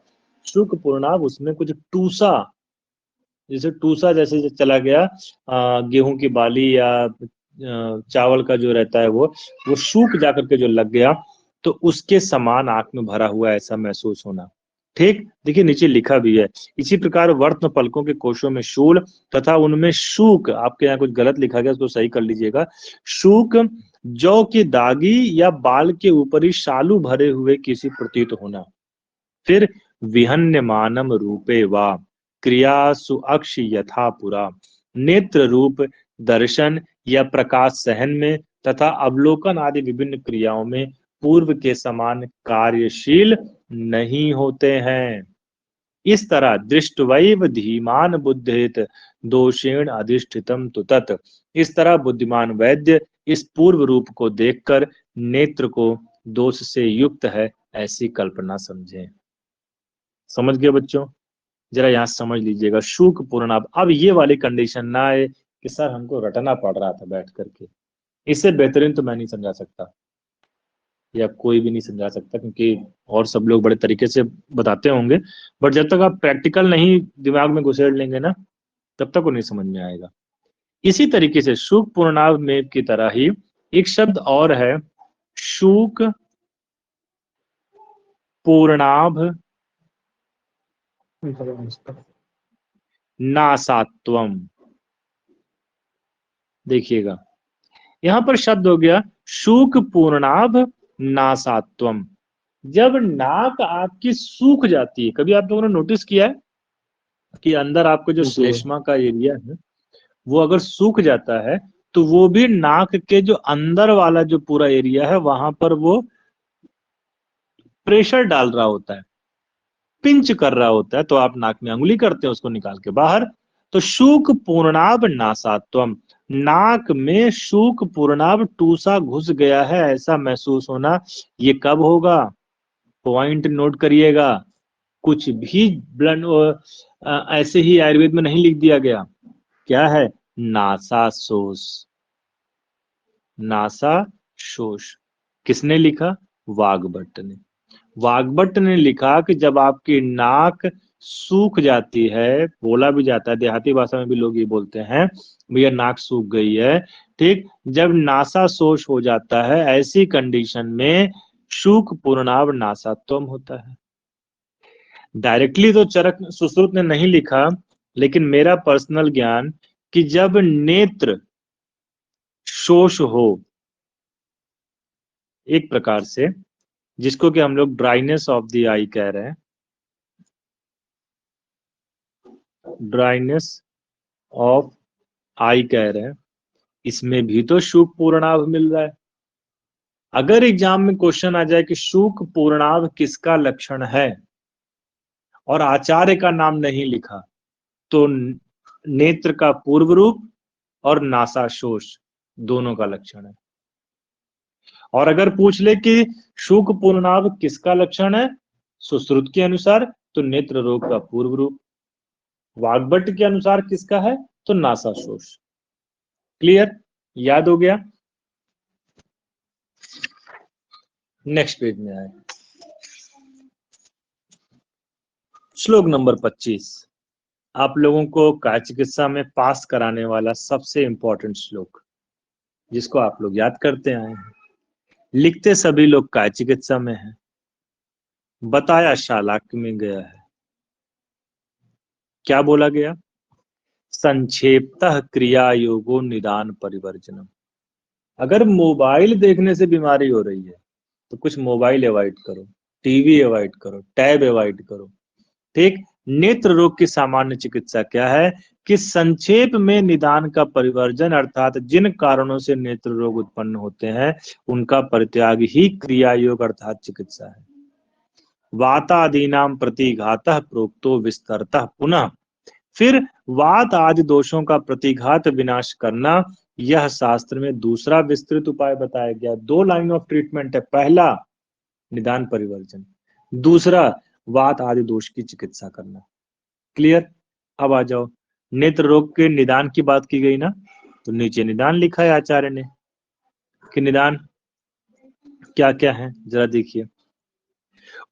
शूक पूर्णाभ उसमें कुछ टूसा, जैसे टूसा जैसे चला गया, गेहूं की बाली या चावल का जो रहता है वो सूख जाकर के जो लग गया, तो उसके समान आंख में भरा हुआ ऐसा महसूस होना। ठीक, देखिए नीचे लिखा भी है, इसी प्रकार वर्त्म पलकों के कोशों में शूल तथा उनमें शूक, आपके यहाँ कुछ गलत लिखा गया उसको सही कर लीजिएगा, शूक जौ की दागी या बाल के ऊपरी शालू भरे हुए किसी प्रतीत होना। फिर विहन्यमानम रूपे वा क्रियासु अक्ष यथा पुरा, नेत्र रूप दर्शन या प्रकाश सहन में तथा अवलोकन आदि विभिन्न क्रियाओं में पूर्व के समान कार्यशील नहीं होते हैं। इस तरह दृष्टवैव धीमान बुद्धित दोषेण अधिष्ठितम तु तत्, इस तरह बुद्धिमान वैद्य इस पूर्व रूप को देखकर नेत्र को दोष से युक्त है ऐसी कल्पना समझे। समझ गए बच्चों? जरा यहाँ समझ लीजिएगा, शूक पूर्णाभ। अब ये वाली कंडीशन ना आए कि सर हमको रटना पड़ रहा था बैठ करके, इससे बेहतरीन तो मैं नहीं समझा सकता या कोई भी नहीं समझा सकता, क्योंकि और सब लोग बड़े तरीके से बताते होंगे, बट जब तक आप प्रैक्टिकल नहीं दिमाग में घुसेड़ लेंगे ना, तब तक वो नहीं समझ में आएगा। इसी तरीके से शूक पूर्णाभ में की तरह ही एक शब्द और है, शूक पूर्णाभ नासात्वम। देखिएगा यहां पर शब्द हो गया शूक पूर्णाभ नासात्वम। जब नाक आपकी सूख जाती है, कभी आप लोगों ने नोटिस किया है कि अंदर आपको जो श्लेष्मा का एरिया है वो अगर सूख जाता है तो वो भी नाक के जो अंदर वाला जो पूरा एरिया है वहां पर वो प्रेशर डाल रहा होता है, पिंच कर रहा होता है, तो आप नाक में अंगुली करते हैं उसको निकाल के बाहर। तो शूक पूर्णाभ नासात्वम, नाक में शूक पूर्णाभ टूसा घुस गया है ऐसा महसूस होना। ये कब होगा? पॉइंट नोट करिएगा, कुछ भी ब्लड ऐसे ही आयुर्वेद में नहीं लिख दिया गया। क्या है? नासाशोष। नासाशोष किसने लिखा? वाग्भट ने। वाग्भट ने लिखा कि जब आपकी नाक सूख जाती है, बोला भी जाता है देहाती भाषा में भी लोग ये बोलते हैं भैया नाक सूख गई है, ठीक, जब नासाशोष हो जाता है ऐसी कंडीशन में शूक पूर्णाभ नासात्वम होता है। डायरेक्टली तो चरक सुश्रुत ने नहीं लिखा, लेकिन मेरा पर्सनल ज्ञान कि जब नेत्र शोष हो एक प्रकार से, जिसको कि हम लोग ड्राइनेस ऑफ द आई कह रहे हैं, ड्राइनेस ऑफ आई कह रहे हैं, इसमें भी तो शूक पूर्णाभ मिल रहा है। अगर एग्जाम में क्वेश्चन आ जाए कि शूक पूर्णाभ किसका लक्षण है और आचार्य का नाम नहीं लिखा, तो नेत्र का पूर्व रूप और नासाशोष दोनों का लक्षण है। और अगर पूछ ले कि शूक पूर्णाभ किसका लक्षण है सुश्रुत के अनुसार, तो नेत्र रोग का पूर्व रूप। वाग्भट के अनुसार किसका है? तो नासाशोष। क्लियर? याद हो गया? नेक्स्ट पेज में आए, श्लोक नंबर 25, आप लोगों को काय चिकित्सा में पास कराने वाला सबसे इंपॉर्टेंट श्लोक, जिसको आप लोग याद करते आए हैं। लिखते सभी लोग काय चिकित्सा में है, बताया शालाक्य में गया है। क्या बोला गया? संक्षेपतः क्रिया योगो निदान परिवर्जनम। अगर मोबाइल देखने से बीमारी हो रही है तो कुछ मोबाइल अवॉइड करो, टीवी अवॉइड करो, टैब अवॉइड करो, ठीक। नेत्र रोग की सामान्य चिकित्सा क्या है कि संक्षेप में निदान का परिवर्जन, अर्थात जिन कारणों से नेत्र रोग उत्पन्न होते हैं उनका परित्याग ही क्रिया योग अर्थात चिकित्सा है। वातादीनाम प्रतिघातः प्रोक्तो विस्तरतः पुनः, फिर वात आदि दोषों का प्रतिघात विनाश करना, यह शास्त्र में दूसरा विस्तृत उपाय बताया गया। 2 लाइन ऑफ ट्रीटमेंट है, पहला निदान परिवर्जन, दूसरा वात आदि दोष की चिकित्सा करना। क्लियर? अब आ जाओ, नेत्र रोग के निदान की बात की गई ना, तो नीचे निदान लिखा है आचार्य ने कि निदान क्या क्या है, जरा देखिए।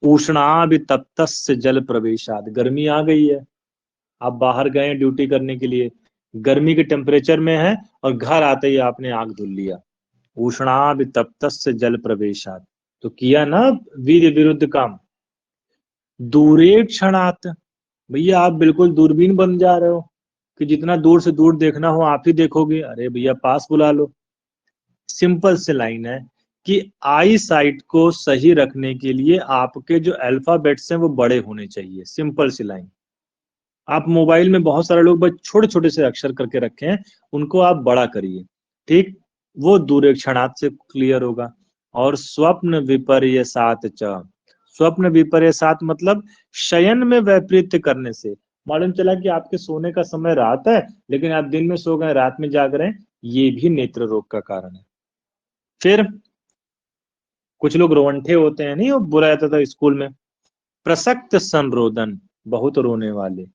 उष्णाभितप्तस्य जल प्रवेशाद, गर्मी आ गई है, आप बाहर गए ड्यूटी करने के लिए, गर्मी के टेम्परेचर में है और घर आते ही आपने आग धुल लिया, उष्णाभितप्तस्य जल प्रवेशाद, तो किया ना वीर्य विरुद्ध काम। दूरेक्षणात्, भैया आप बिल्कुल दूरबीन बन जा रहे हो कि जितना दूर से दूर देखना हो आप ही देखोगे। अरे भैया पास बुला लो। सिंपल से लाइन है कि आई साइट को सही रखने के लिए आपके जो अल्फाबेट्स हैं वो बड़े होने चाहिए। सिंपल सी लाइन। आप मोबाइल में बहुत सारे लोग बस छोटे छोटे से अक्षर करके रखे हैं, उनको आप बड़ा करिए, ठीक, वो दूरेक्षणात् से क्लियर होगा। और स्वप्न विपर्यसात च, स्वप्न विपर्यसात मतलब शयन में वैपरीत्य करने से। मालूम चला कि आपके सोने का समय रात है लेकिन आप दिन में सो गए, रात में जाग रहे हैं, ये भी नेत्र रोग का कारण है। फिर कुछ लोग रोवंठे होते हैं, नहीं वो बुरा जाता था स्कूल में। प्रसक्त संरोदन, बहुत रोने वाले,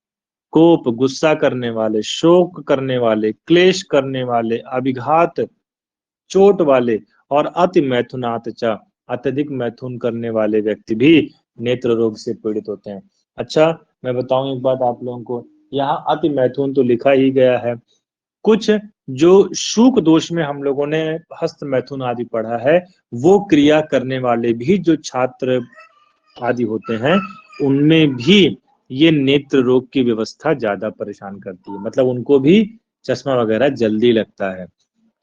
कोप गुस्सा करने वाले, शोक करने वाले, क्लेश करने वाले, अभिघात चोट वाले, और अति मैथुनात् च, अत्यधिक मैथुन करने वाले व्यक्ति भी नेत्र रोग से पीड़ित होते हैं। अच्छा मैं बताऊं एक बात आप लोगों को, यहाँ अति मैथुन तो लिखा ही गया है, कुछ जो शूक दोष में हम लोगों ने हस्त मैथुन आदि पढ़ा है, वो क्रिया करने वाले भी जो छात्र आदि होते हैं उनमें भी ये नेत्र रोग की व्यवस्था ज्यादा परेशान करती है, मतलब उनको भी चश्मा वगैरह जल्दी लगता है,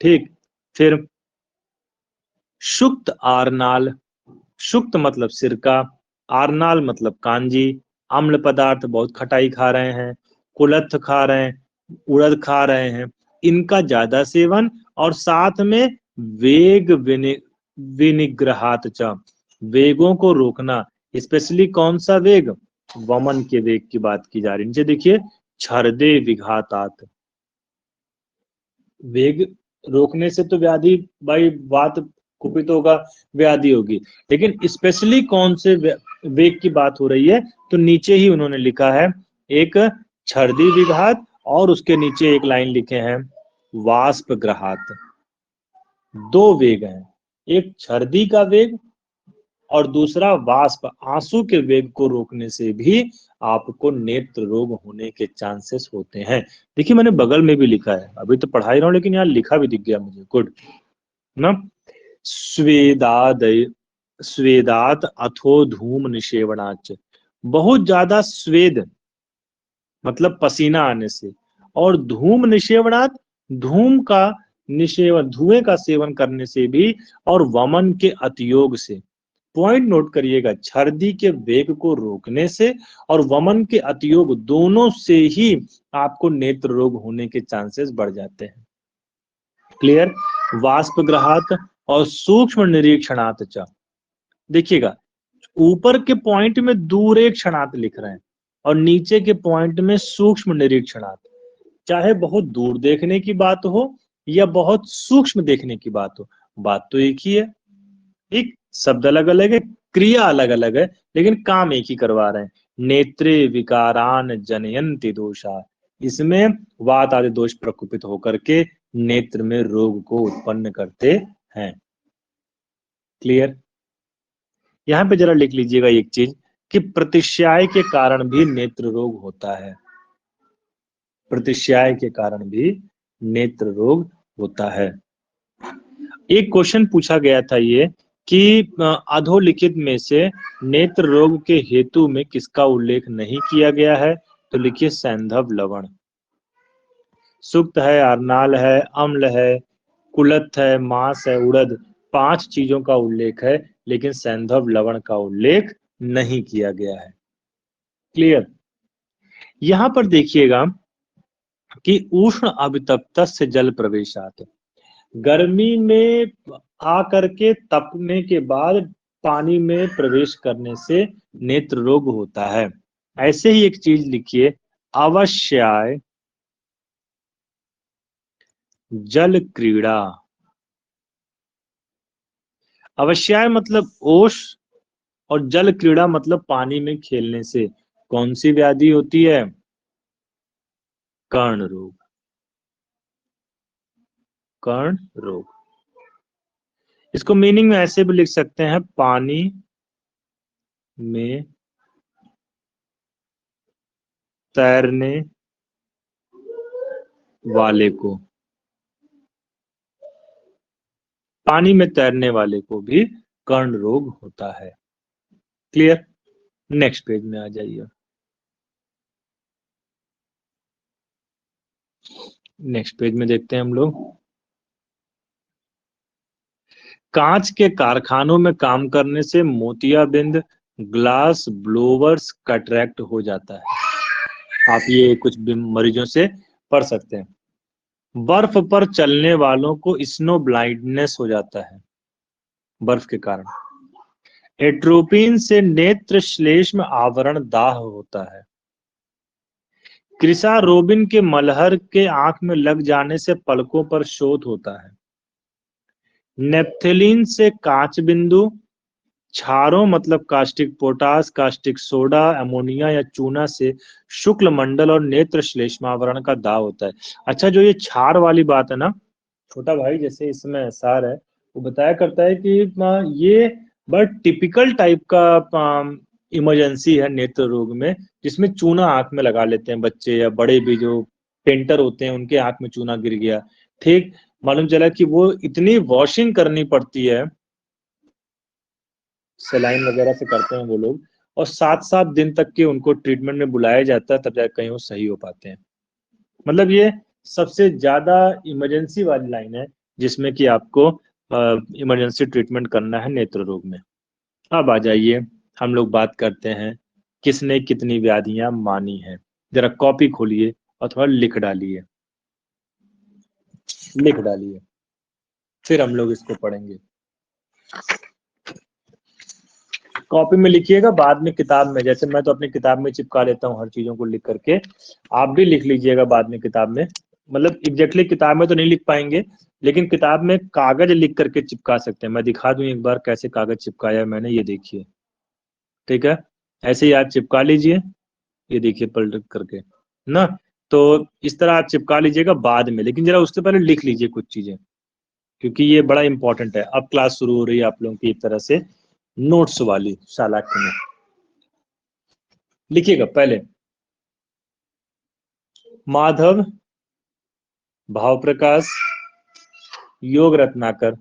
ठीक। फिर शुक्त आरनाल, शुक्त मतलब सिरका, आरनाल मतलब कांजी, अम्ल पदार्थ बहुत खटाई खा रहे हैं, कुलथ खा रहे हैं, उड़द खा रहे हैं, इनका ज्यादा सेवन, और साथ में वेग विनिग्रहात च, वेगों को रोकना। स्पेशली कौन सा वेग? वमन के वेग की बात की जा रही है। नीचे देखिए, छर्दे विघातात, वेग रोकने से तो व्याधि भाई बात कुपित होगा, व्याधि होगी, लेकिन स्पेशली कौन से वेग की बात हो रही है? तो नीचे ही उन्होंने लिखा है एक छर्दी विघात, और उसके नीचे एक लाइन लिखे हैं वाष्प ग्रहात। दो वेग हैं, एक छर्दी का वेग और दूसरा वाष्प, आंसू के वेग को रोकने से भी आपको नेत्र रोग होने के चांसेस होते हैं। देखिए मैंने बगल में भी लिखा है, अभी तो पढ़ा ही रहा हूं लेकिन यहाँ लिखा भी दिख गया मुझे, गुड ना। स्वेदाद, स्वेदात अथो धूम निषेवणाच, बहुत ज्यादा स्वेद मतलब पसीना आने से, और धूम निषेवणात, धूम का निषेवन, धुएं का सेवन करने से भी, और वमन के अतियोग से। पॉइंट नोट करिएगा, छर्दी के वेग को रोकने से और वमन के अतियोग दोनों से ही आपको नेत्र रोग होने के चांसेस बढ़ जाते हैं। क्लियर? वाष्प ग्रहात और सूक्ष्म निरीक्षणात् च, देखिएगा ऊपर के पॉइंट में दूरेक्षणात् लिख रहे हैं और नीचे के पॉइंट में सूक्ष्म निरीक्षणात्। चाहे बहुत दूर देखने की बात हो या बहुत सूक्ष्म देखने की बात हो, बात तो एक ही है। एक शब्द अलग अलग है, क्रिया अलग अलग है, लेकिन काम एक ही करवा रहे हैं। नेत्रे विकारान जनयन्ति दोषा, इसमें वात आदि दोष प्रकोपित होकर के नेत्र में रोग को उत्पन्न करते हैं। क्लियर? यहां पे जरा लिख लीजिएगा एक चीज कि प्रतिश्याय के कारण भी नेत्र रोग होता है, प्रतिश्याय के कारण भी नेत्र रोग होता है। एक क्वेश्चन पूछा गया था ये कि अधोलिखित में से नेत्र रोग के हेतु में किसका उल्लेख नहीं किया गया है? तो लिखिए सैंधव लवण। सुक्त है, आरनाल है, अम्ल है, कुलथ है, मांस है, उड़द, 5 चीजों का उल्लेख है, लेकिन सैंधव लवण का उल्लेख नहीं किया गया है। क्लियर? यहां पर देखिएगा कि उष्ण अभितप्त से जल प्रवेशात, गर्मी में आकर के तपने के बाद पानी में प्रवेश करने से नेत्र रोग होता है। ऐसे ही एक चीज लिखिए, अवश्याय जल क्रीड़ा। अवश्याय मतलब ओश और जल क्रीड़ा मतलब पानी में खेलने से कौन सी व्याधि होती है? कर्ण रोग, कर्ण रोग। इसको मीनिंग में ऐसे भी लिख सकते हैं, पानी में तैरने वाले को, पानी में तैरने वाले को भी कर्ण रोग होता है। क्लियर? नेक्स्ट पेज में आ जाइए। नेक्स्ट पेज में देखते हैं हम लोग। कांच के कारखानों में काम करने से मोतियाबिंद, ग्लास ब्लोवर्स कैटरेक्ट हो जाता है। आप ये कुछ मरीजों से पढ़ सकते हैं। बर्फ पर चलने वालों को स्नो ब्लाइंडनेस हो जाता है बर्फ के कारण। एट्रोपिन से नेत्र श्लेष्म आवरण दाह होता है। क्रिसा रोबिन के मलहर के आंख में लग जाने से पलकों पर शोथ होता है। नेप्थेलिन से कांच बिंदु, क्षारों मतलब caustic potash, caustic soda, ammonia या चूना से शुक्ल मंडल और नेत्र श्लेष्मावरण का दाह होता है। अच्छा, जो ये क्षार वाली बात है ना, छोटा भाई जैसे इसमें सार है वो बताया करता है कि ये बड़ा टिपिकल टाइप का इमरजेंसी है नेत्र रोग में, जिसमें चूना आंख में लगा लेते हैं बच्चे या बड़े भी जो पेंटर होते हैं उनके आंख में चूना गिर गया। ठीक, मालूम चला कि वो इतनी वॉशिंग करनी पड़ती है, सलाइन वगैरह से करते हैं वो लोग, और 7-7 दिन तक के उनको ट्रीटमेंट में बुलाया जाता है, तब जाकर कहीं वो सही हो पाते हैं। मतलब ये सबसे ज्यादा इमरजेंसी वाली लाइन है जिसमें कि आपको इमरजेंसी ट्रीटमेंट करना है नेत्र रोग में। अब आ जाइए, हम लोग बात करते हैं किसने कितनी व्याधियां मानी है। जरा कॉपी खोलिए और थोड़ा लिख डालिए, फिर हम लोग इसको पढ़ेंगे। कॉपी में लिखिएगा, बाद में किताब में, जैसे मैं तो अपनी किताब में चिपका लेता हूँ हर चीजों को लिख करके, आप भी लिख लीजिएगा बाद में किताब में। मतलब एग्जैक्टली किताब में तो नहीं लिख पाएंगे, लेकिन किताब में कागज लिख करके चिपका सकते हैं। मैं दिखा दूं एक बार कैसे कागज चिपकाया मैंने, ये देखिए। ठीक है, ऐसे ही आप चिपका लीजिए, ये देखिए पलट करके ना। तो इस तरह आप चिपका लीजिएगा बाद में, लेकिन जरा उससे पहले लिख लीजिए कुछ चीजें, क्योंकि ये बड़ा इंपॉर्टेंट है। अब क्लास शुरू हो रही है आप लोगों की एक तरह से नोट्स वाली चालाकी में। लिखिएगा पहले माधव, भाव प्रकाश, योग रत्नाकर।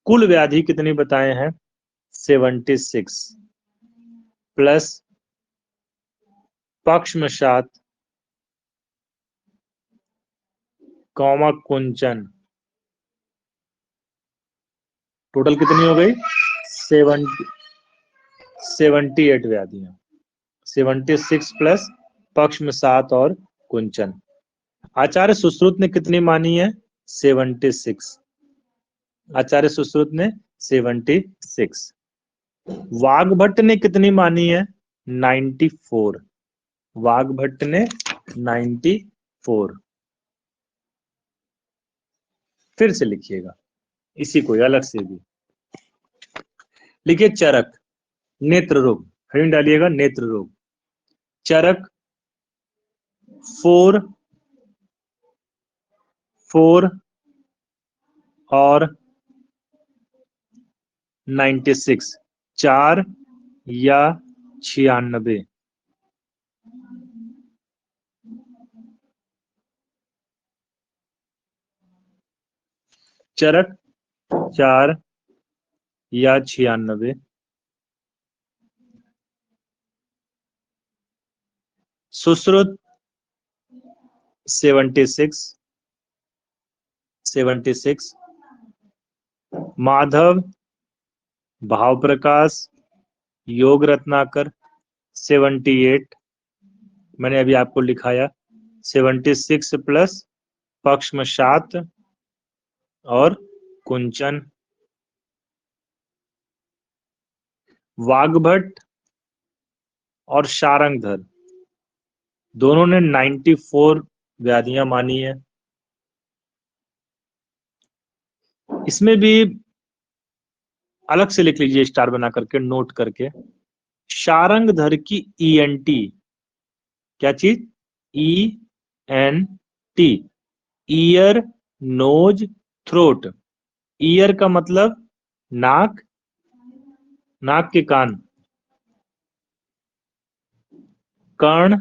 कुल व्याधि कितनी बताए हैं? 76 प्लस पक्षमशात, कौमा कुंचन, टोटल कितनी हो गई? 78 व्याधियां। 76 प्लस पक्षमसात और कुंचन। आचार्य सुश्रुत ने कितनी मानी है? 76। आचार्य सुश्रुत ने 76। वाग्भट्ट ने कितनी मानी है? 94। वाग्भट्ट ने 94। फिर से लिखिएगा इसी को अलग से भी लिखिए। चरक, नेत्र रोग, हेडिंग डालिएगा नेत्र रोग। चरक 4 और 96, 4 या 96। चरक 4 या 96। सुश्रुत 76। माधव, भाव प्रकाश, योग रत्नाकर 78। मैंने अभी आपको लिखाया 76 प्लस पक्षमशात और कुंचन। वाग्भट और शारंगधर दोनों ने 94 व्याधियां मानी है। इसमें भी अलग से लिख लीजिए स्टार बना करके, नोट करके। शारंगधर की ENT, क्या चीज? ENT, ear nose throat. Year का मतलब नाक, नाक के कान। कर्ण,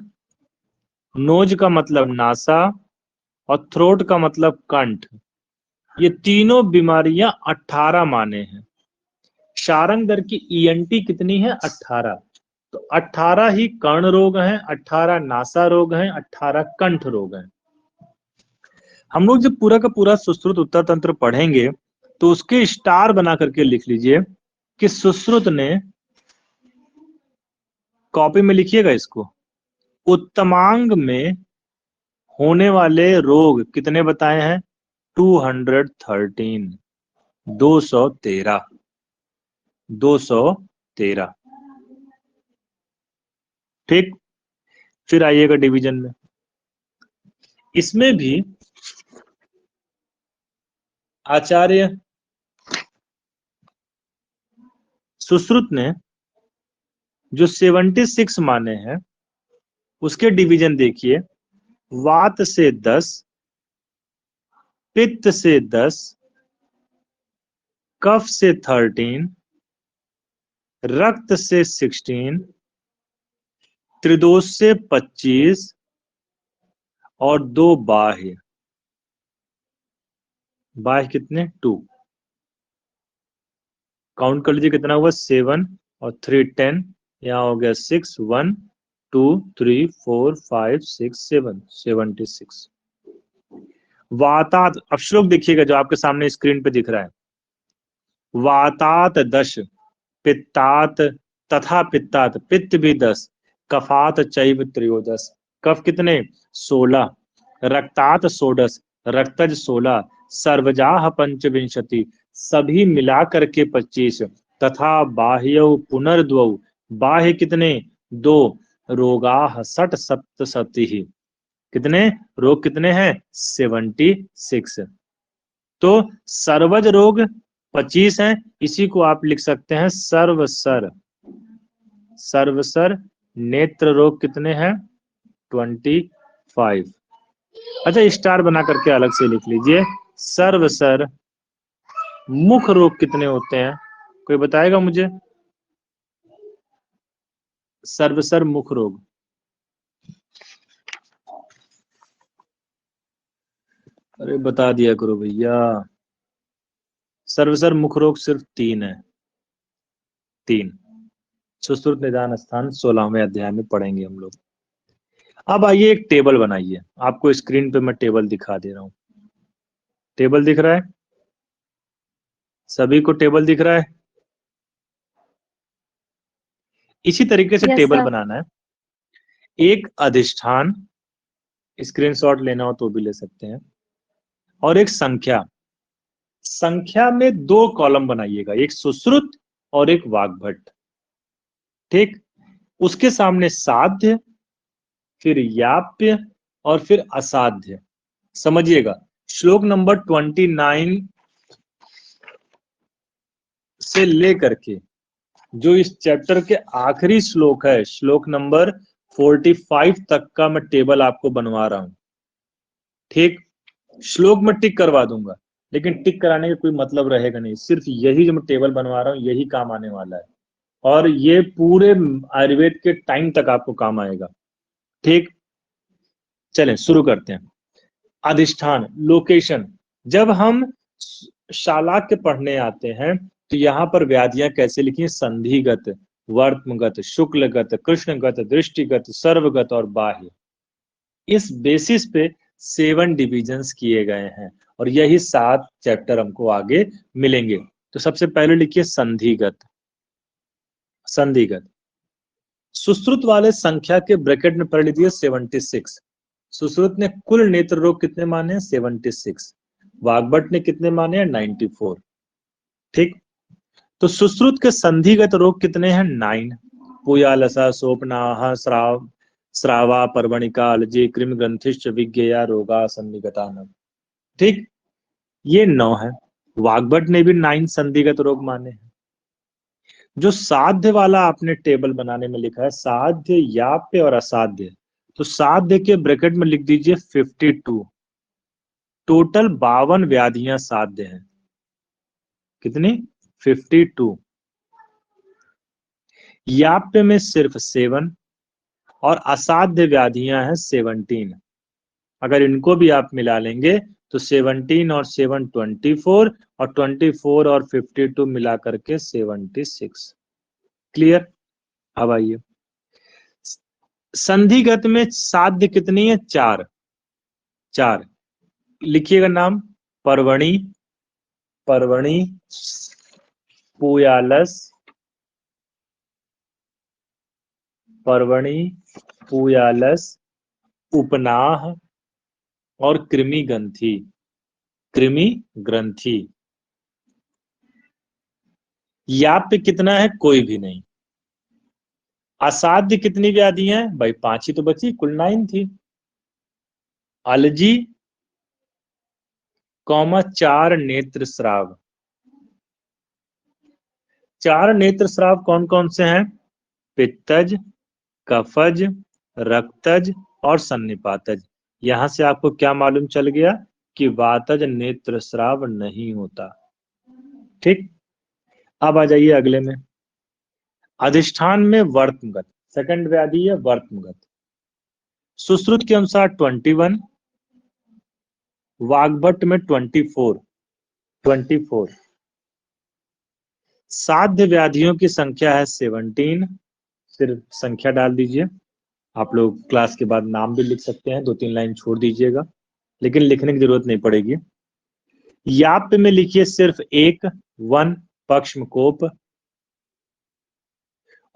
नोज का मतलब नासा, और थ्रोट का मतलब कंठ। ये तीनों बीमारियां 18 माने हैं। शारंग दर की ईएनटी कितनी है? 18। तो 18 ही कर्ण रोग हैं, 18 नासा रोग हैं, 18 कंठ रोग हैं। हम लोग जब पूरा का पूरा सुश्रुत उत्तर तंत्र पढ़ेंगे तो उसके स्टार बना करके लिख लीजिए कि सुश्रुत ने, कॉपी में लिखिएगा इसको, उत्तमांग में होने वाले रोग कितने बताए हैं? 213, 213, 213। ठीक, फिर आइएगा डिवीजन में। इसमें भी आचार्य सुश्रुत ने जो 76 माने हैं उसके डिवीजन देखिए। वात से 10, पित्त से 10, कफ से 13, रक्त से 16, त्रिदोष से 25 और 2 बाह्य। बाह्य कितने? 2। काउंट कर लीजिए कितना हुआ? 7 और 3 10, यहाँ हो गया 6, 1 2 3 4 5 6 7, 76। वातात, अब श्लोक देखिएगा जो आपके सामने स्क्रीन पे दिख रहा है। वातात 10, पित्तात तथा पित्तात, पित्त भी 10, कफात चैव त्रयोदश, कफ कितने? 16, रक्तात षोडश, रक्तज 16, सर्वजाह पंचविंशति, सभी मिलाकर के 25, तथा बाह्यौ पुनर्द्वौ, बाह्य कितने? 2, रोगाः षट् सप्तशतिः, कितने रोग कितने हैं? 76। तो सर्वज रोग 25 हैं, इसी को आप लिख सकते हैं सर्वसर। सर्वसर नेत्र रोग कितने हैं? 25। अच्छा, स्टार बना करके अलग से लिख लीजिए। सर्वसर मुख रोग कितने होते हैं? कोई बताएगा मुझे? सर्वसर मुख रोग, अरे बता दिया करो भैया। सर्वसर मुख रोग सिर्फ 3 है, 3। सुश्रुत निदान स्थान 16वें अध्याय में पढ़ेंगे हम लोग। अब आइए एक टेबल बनाइए, आपको स्क्रीन पे मैं टेबल दिखा दे रहा हूं। टेबल दिख रहा है? सभी को टेबल दिख रहा है? इसी तरीके से Yes, टेबल sir. बनाना है। एक अधिष्ठान, स्क्रीनशॉट लेना हो तो भी ले सकते हैं, और एक संख्या। संख्या में 2 कॉलम बनाइएगा, एक सुश्रुत और एक वाग्भट। ठीक, उसके सामने साध्य, फिर याप्य और फिर असाध्य। समझिएगा, श्लोक नंबर 29 से लेकर के जो इस चैप्टर के आखिरी श्लोक है, श्लोक नंबर 45 तक का मैं टेबल आपको बनवा रहा हूं। ठीक, श्लोक में टिक करवा दूंगा, लेकिन टिक कराने का कोई मतलब रहेगा नहीं, सिर्फ यही जो मैं टेबल बनवा रहा हूं यही काम आने वाला है, और ये पूरे आयुर्वेद के टाइम तक आपको काम आएगा। ठीक, चलें शुरू करते हैं। अधिष्ठान, लोकेशन। जब हम शालाक्य पढ़ने आते हैं तो यहाँ पर व्याधियां कैसे लिखी? संधिगत, वर्तमगत, शुक्लगत, कृष्णगत, दृष्टिगत, सर्वगत और बाह्य। इस बेसिस पे 7 डिविजन्स किए गए हैं, और यही 7 चैप्टर हमको आगे मिलेंगे। तो सबसे पहले लिखिए संधिगत। संधिगत सुश्रुत वाले संख्या के ब्रैकेट में पढ़ लीजिए 76। सुश्रुत ने कुल नेत्र रोग कितने माने हैं? 76। वाग्भट ने कितने माने हैं? 94। ठीक, तो सुश्रुत के संधिगत रोग कितने हैं? 9। पुयालसा, सोपनाह, श्रावा, पर्वणिका, अलजी, कृमि ग्रंथिश्च, विज्ञेया, रोगा, सन्निगतानम। ठीक, ये 9 है। वाग्भट ने भी 9 संधिगत रोग माने हैं। जो साध्य वाला आपने टेबल बनाने में लिखा है, साध्य, याप्य और असाध्य, तो साध्य के ब्रैकेट में लिख दीजिए 52। टोटल 52 व्याधियां साध्य हैं। कितनी? 52। याप्य में सिर्फ 7 और असाध्य व्याधियां हैं 17। अगर इनको भी आप मिला लेंगे तो 17 और 7 24 और 24 और 52 मिला करके 76। क्लियर। अब आइए संधिगत में साध्य कितनी है? 4। 4 लिखिएगा नाम। पर्वणी, पर्वणी, पूयालस, पर्वणी, पूयालस, उपनाह और कृमि ग्रंथि। कृमि ग्रंथि। याप्य कितना है? कोई भी नहीं। असाध्य कितनी व्याधि हैं? भाई 5 ही तो बची, कुल 9 थी। अलजी, 4 नेत्र स्राव। 4 नेत्र स्राव कौन कौन से हैं? पित्तज, कफज, रक्तज और सन्निपातज। यहां से आपको क्या मालूम चल गया कि वातज नेत्र स्राव नहीं होता। ठीक। अब आ जाइए अगले में। अधिष्ठान में वर्तमगत, सेकंड व्याधि है वर्तमगत। सुश्रुत के अनुसार 21, वाग्भट में 24। साध्य व्याधियों की संख्या है 17। सिर्फ संख्या डाल दीजिए। आप लोग क्लास के बाद नाम भी लिख सकते हैं, 2-3 लाइन छोड़ दीजिएगा, लेकिन लिखने की जरूरत नहीं पड़ेगी। याप्य में लिखिए सिर्फ 1 पक्ष्मकोप,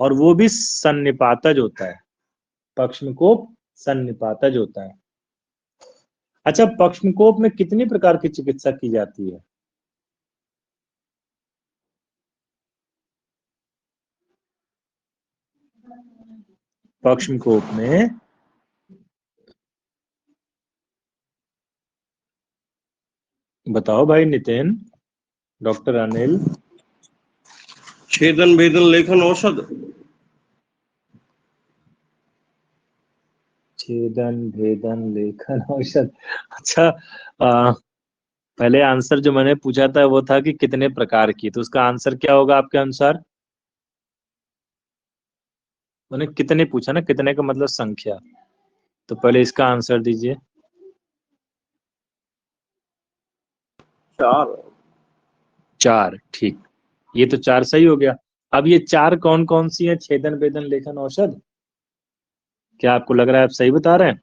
और वो भी सन्निपातज होता है। पक्ष्मकोप सन्निपातज होता है। अच्छा, पक्ष्मकोप में कितनी प्रकार की चिकित्सा की जाती है? पक्ष्मकोप में बताओ भाई नितिन, डॉक्टर अनिल। छेदन, भेदन, लेखन, औषध। छेदन, भेदन, लेखन, औषध। अच्छा, पहले आंसर जो मैंने पूछा था वो था कि कितने प्रकार की, तो उसका आंसर क्या होगा आपके अनुसार? मैंने कितने पूछा ना, कितने का मतलब संख्या, तो पहले इसका आंसर दीजिए। 4। 4, ठीक। ये तो 4 सही हो गया। अब ये 4 कौन कौन सी है? छेदन, भेदन, लेखन, औषध। क्या आपको लग रहा है आप सही बता रहे हैं?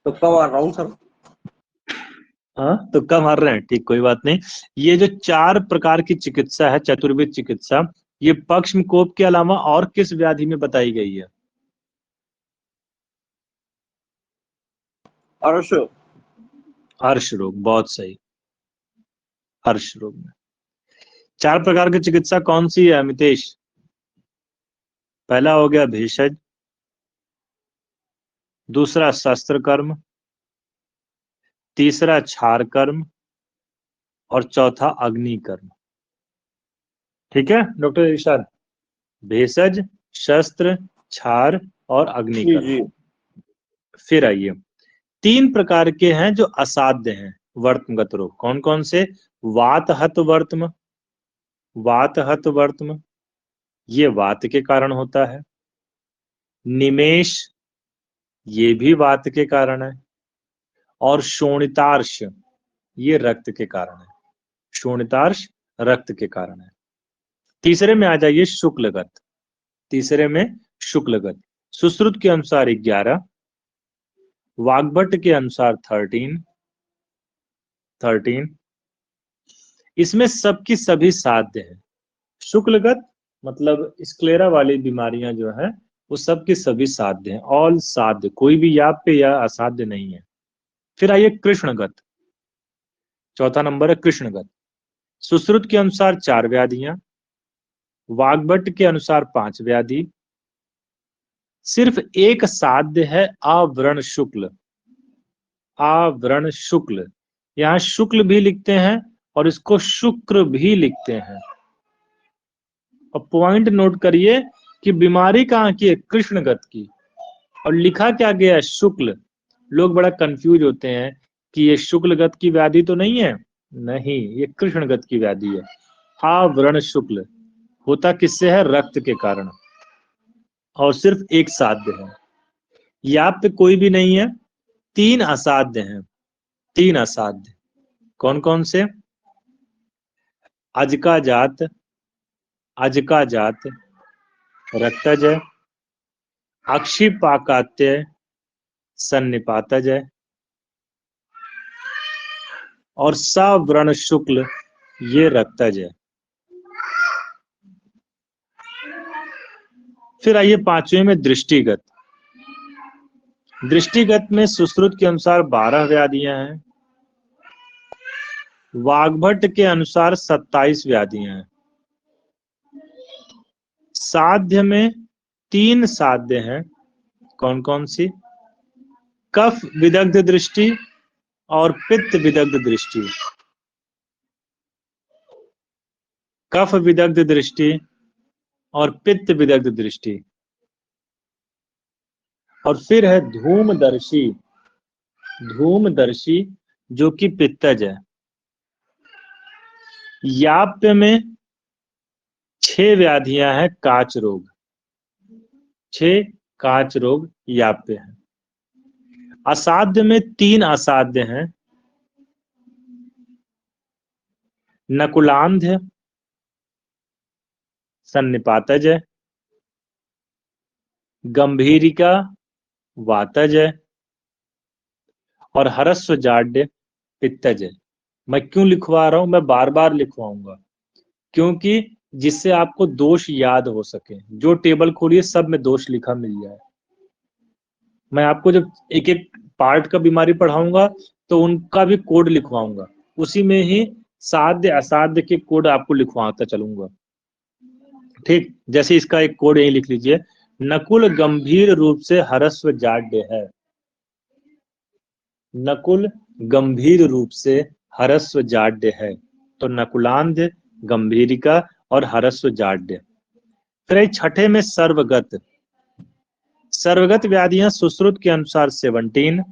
तुक्का मार रहा हूँ सर। हाँ, तुक्का मार रहे हैं, ठीक, कोई बात नहीं। ये जो 4 प्रकार की चिकित्सा है, चतुर्विध चिकित्सा, ये पक्ष्मकोप के अलावा और किस व्याधि में बताई गई है? अर्श। हर्ष रोग, बहुत सही। हर्ष रोग में 4 प्रकार की चिकित्सा कौन सी है अमितेश? पहला हो गया भेषज, दूसरा शस्त्र कर्म, तीसरा क्षार कर्म और चौथा अग्नि कर्म। ठीक है डॉक्टर इरशाद? भेषज, शस्त्र, क्षार और अग्नि जी कर्म। जी। फिर आइए, 3 प्रकार के हैं जो असाध्य हैं वर्तमगत रोग। कौन कौन से? वातहत वर्तम, वातहत वर्तम, ये वात के कारण होता है। निमेष, ये भी वात के कारण है। और शोणितार्श, ये रक्त के कारण है। शोणितार्श रक्त के कारण है। तीसरे में आ जाइए शुक्लगत। तीसरे में शुक्लगत, सुश्रुत के अनुसार 11, वाग्भट के अनुसार 13। इसमें सबकी सभी साध्य है। शुक्लगत मतलब स्क्लेरा वाली बीमारियां जो है वो सबकी सभी साध्य हैं, ऑल साध्य, कोई भी याप्य या असाध्य नहीं है। फिर आइए कृष्णगत। चौथा नंबर है कृष्णगत। सुश्रुत के अनुसार 4 व्याधियां, वाग्भट के अनुसार 5 व्याधि, सिर्फ एक साध्य है आवरण शुक्ल। आवरण शुक्ल, यहां शुक्ल भी लिखते हैं और इसको शुक्र भी लिखते हैं। और पॉइंट नोट करिए कि बीमारी कहाँ की है? कृष्णगत की, और लिखा क्या गया है? शुक्ल। लोग बड़ा कंफ्यूज होते हैं कि ये शुक्लगत की व्याधि तो नहीं है। नहीं, ये कृष्णगत की व्याधि है। आवरण शुक्ल होता किससे है? रक्त के कारण, और सिर्फ एक साध्य है। याप्य कोई भी नहीं है, 3 असाध्य हैं। 3 असाध्य। कौन कौन से? अजका जात, रक्तज, अक्षिपाकात्य, सन्निपातज और सवर्ण शुक्ल, ये रक्तज है। फिर आइए पांचवें में दृष्टिगत। दृष्टिगत में सुश्रुत के अनुसार 12 व्याधियां हैं, वाग्भट के अनुसार 27 व्याधियां हैं। साध्य में 3 साध्य हैं। कौन कौन सी? कफ विदग्ध दृष्टि और पित्त विदग्ध दृष्टि। कफ विदग्ध दृष्टि और पित्त विदग्ध दृष्टि। और फिर है धूमदर्शी, जो कि पित्तज है। याप्य में 6 व्याधियां हैं, काच रोग, 6 काच रोग याप्य है। असाध्य में 3 असाध्य हैं, नकुलांध, सन्निपातज, गंभीरिका, वातज और हरस्व जाड्य, पित्तज है। मैं क्यों लिखवा रहा हूं? मैं बार बार लिखवाऊंगा क्योंकि जिससे आपको दोष याद हो सके। जो टेबल खोलिए सब में दोष लिखा मिल जाए। मैं आपको जब एक एक पार्ट का बीमारी पढ़ाऊंगा तो उनका भी कोड लिखवाऊंगा, उसी में ही साध्य असाध्य के कोड आपको लिखवाता चलूंगा। ठीक, जैसे इसका एक कोड यही लिख लीजिए, नकुल गंभीर रूप से हरस्व जाड्य है। नकुल गंभीर रूप से हरस्व जाड्य है, तो नकुलांध, गंभीरिका और हरस्व जाड्य। फिर छठे में सर्वगत। सर्वगत व्याधियां सुश्रुत के अनुसार 17,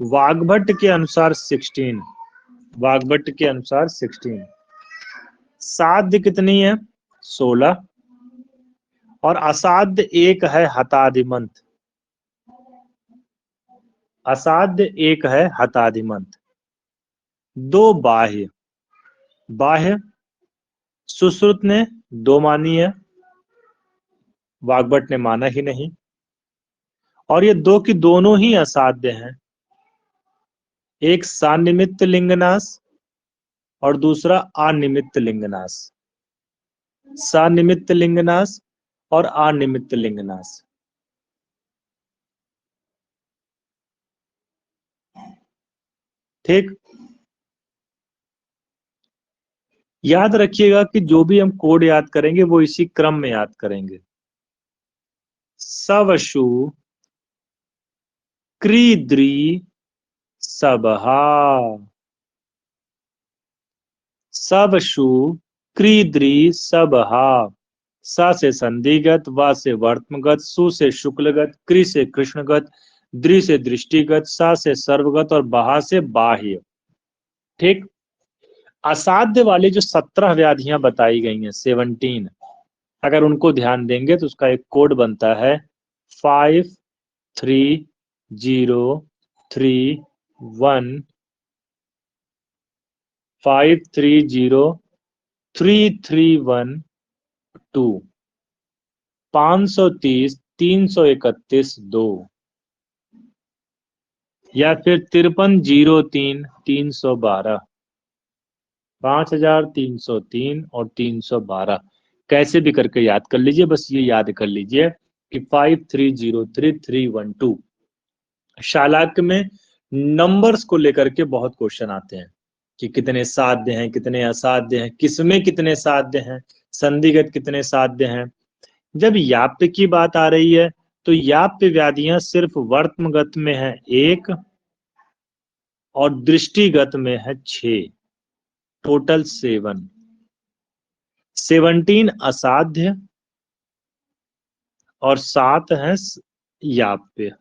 वाग्भट के अनुसार 16, वाग्भट के अनुसार 16। साध्य कितनी है? 16 और असाध्य एक है, हताधिमंत। असाध्य एक है, हताधिमंत। 2 बाह्य। बाह्य सुश्रुत ने 2 मानी है, वाग्भट ने माना ही नहीं। और ये 2 की दोनों ही असाध्य हैं। एक सानिमित्त लिंगनाश और दूसरा अनिमित्त लिंगनाश। सानिमित्त लिंगनाश और अनिमित्त लिंगनाश। ठीक, याद रखिएगा कि जो भी हम कोड याद करेंगे वो इसी क्रम में याद करेंगे। सवशु क्रीद्री सबहा। सवशु क्रीद्री सबहा। स से संधिगत, व से वर्त्मगत, सु से शुक्लगत, क्री से कृष्णगत, द्रि से दृष्टिगत, सा से सर्वगत और बहा से बाह्य। ठीक, असाध्य वाली जो 17 व्याधियां बताई गई हैं, 17, अगर उनको ध्यान देंगे तो उसका एक कोड बनता है 530315303312। 530 331 2 या फिर 5303 312। 5303 और 312 कैसे भी करके याद कर लीजिए। बस ये याद कर लीजिए कि 5303 शालाक्य में नंबर्स को लेकर के बहुत क्वेश्चन आते हैं कि कितने साध्य हैं, कितने असाध्य हैं, किसमें कितने साध्य हैं, संधिगत कितने साध्य हैं। जब याप्य की बात आ रही है तो याप्य व्याधियां सिर्फ वर्त्मगत में है 1 और दृष्टिगत में है 6, टोटल 7। 17 असाध्य और 7 है याप्य।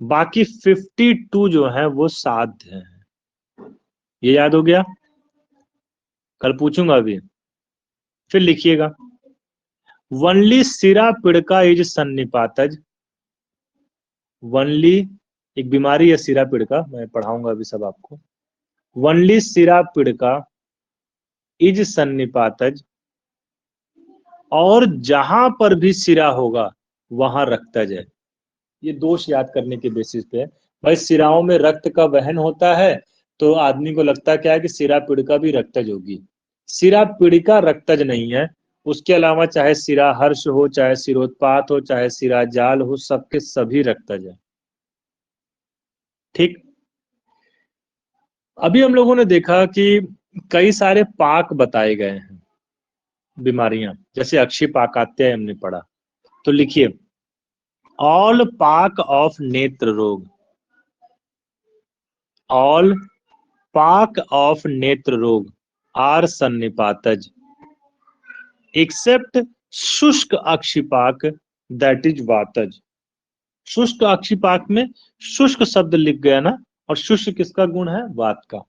बाकी 52 जो है वो साध्य है। ये याद हो गया? कल पूछूंगा अभी, फिर लिखिएगा। वनली सिरा पिड़का इज सन्निपातज। वनली एक बीमारी है सिरा पिड़का, मैं पढ़ाऊंगा अभी सब आपको। वनली सिरा पिड़का इज सन्निपातज, और जहां पर भी सिरा होगा वहां रक्तज है। ये दोष याद करने के बेसिस पे है। भाई सिराओं में रक्त का वहन होता है तो आदमी को लगता क्या है कि सिरा पिड़का भी रक्तज होगी। सिरा पिड़का रक्तज नहीं है। उसके अलावा चाहे सिरा हर्ष हो, चाहे सिरोत्पात हो, चाहे सिरा जाल हो, सबके सभी रक्तज है। ठीक। अभी हम लोगों ने देखा कि कई सारे पाक बताए गए हैं बीमारियां, जैसे अक्षिपाकात्य हमने पढ़ा। तो लिखिए, ऑल पाक ऑफ नेत्र रोग, ऑल पाक ऑफ नेत्र रोग आर सन्निपातज एक्सेप्ट शुष्क अक्षिपाक दैट इज वातज। शुष्क अक्षिपाक में शुष्क शब्द लिख गया ना, और शुष्क किसका गुण है? वात का।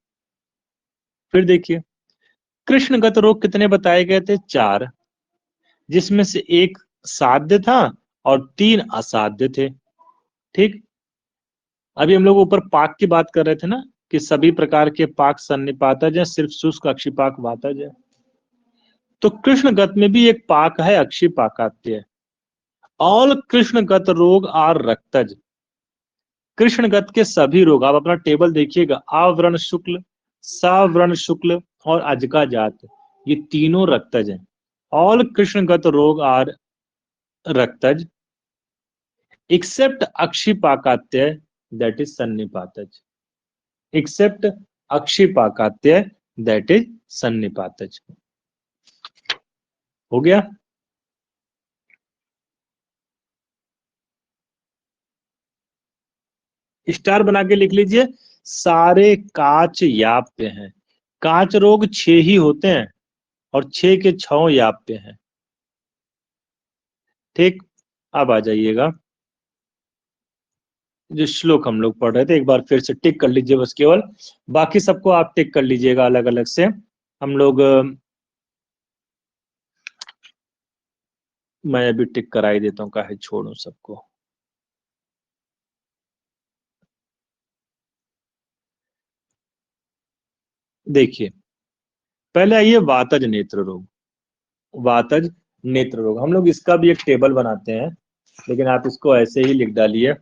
फिर देखिए, कृष्णगत रोग कितने बताए गए थे? 4, जिसमें से एक साध्य था और 3 असाध्य थे। ठीक। अभी हम लोग ऊपर पाक की बात कर रहे थे ना, कि सभी प्रकार के पाक सन्निपातज है, सिर्फ शुष्क अक्षिपाक वातज है। तो कृष्णगत में भी एक पाक है, अक्षिपाकात्य। ऑल कृष्णगत रोग आर रक्तज। कृष्णगत के सभी रोग, आप अपना टेबल देखिएगा, आवरण शुक्ल, सावरण शुक्ल और अजका जात, ये तीनों रक्तज हैं। ऑल कृष्णगत रोग आर रक्तज एक्सेप्ट अक्षिपाकात्य दैट इज सन्निपातज। एक्सेप्ट अक्षिपाकात्य दैट इज सन्निपातज। हो गया? स्टार बना के लिख लीजिए, सारे काच याप्य हैं। काच रोग 6 ही होते हैं और 6 के 6 याप्य हैं। ठीक। अब आ जाइएगा, जो श्लोक हम लोग पढ़ रहे थे एक बार फिर से टिक कर लीजिए बस केवल, बाकी सबको आप टिक कर लीजिएगा अलग अलग से। हम लोग, मैं अभी टिक कराई देता हूँ, काहे छोड़ू सबको। देखिए, पहले आइए वातज नेत्र रोग। वातज नेत्र रोग, हम लोग इसका भी एक टेबल बनाते हैं, लेकिन आप इसको ऐसे ही लिख डालिए।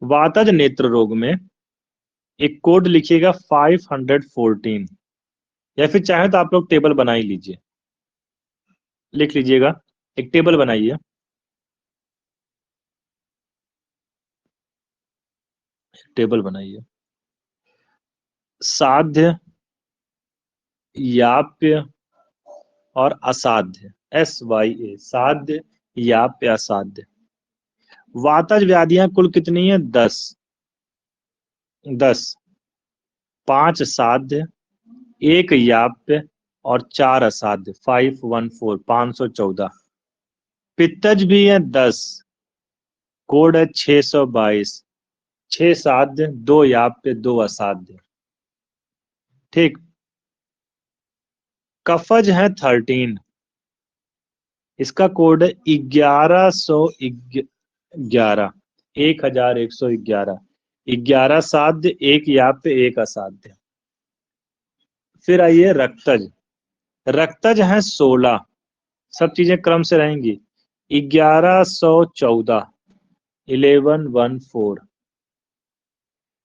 वातज नेत्र रोग में एक कोड लिखिएगा 514, या फिर चाहे तो आप लोग टेबल बना ही लीजिए। लिख लीजिएगा, एक टेबल बनाइए। टेबल बनाइए, साध्य, याप्य और असाध्य, SYA, साध्य, याप्य, असाध्य। वातज व्याधियां कुल कितनी है? 10। 5 साध्य, 1 याप्य और 4 असाध्य, 514, 514। पित्तज भी है 10, कोड है 622, 6 साध्य, 2 याप्य, 2 असाध्य। ठीक। कफज है 13, इसका कोड है 1111, 1111। 11 साध्य, 1 याप्य, 1 असाध्य। फिर आइए रक्तज। रक्तज है 16, सब चीजें क्रम से रहेंगी। 1114, 1114।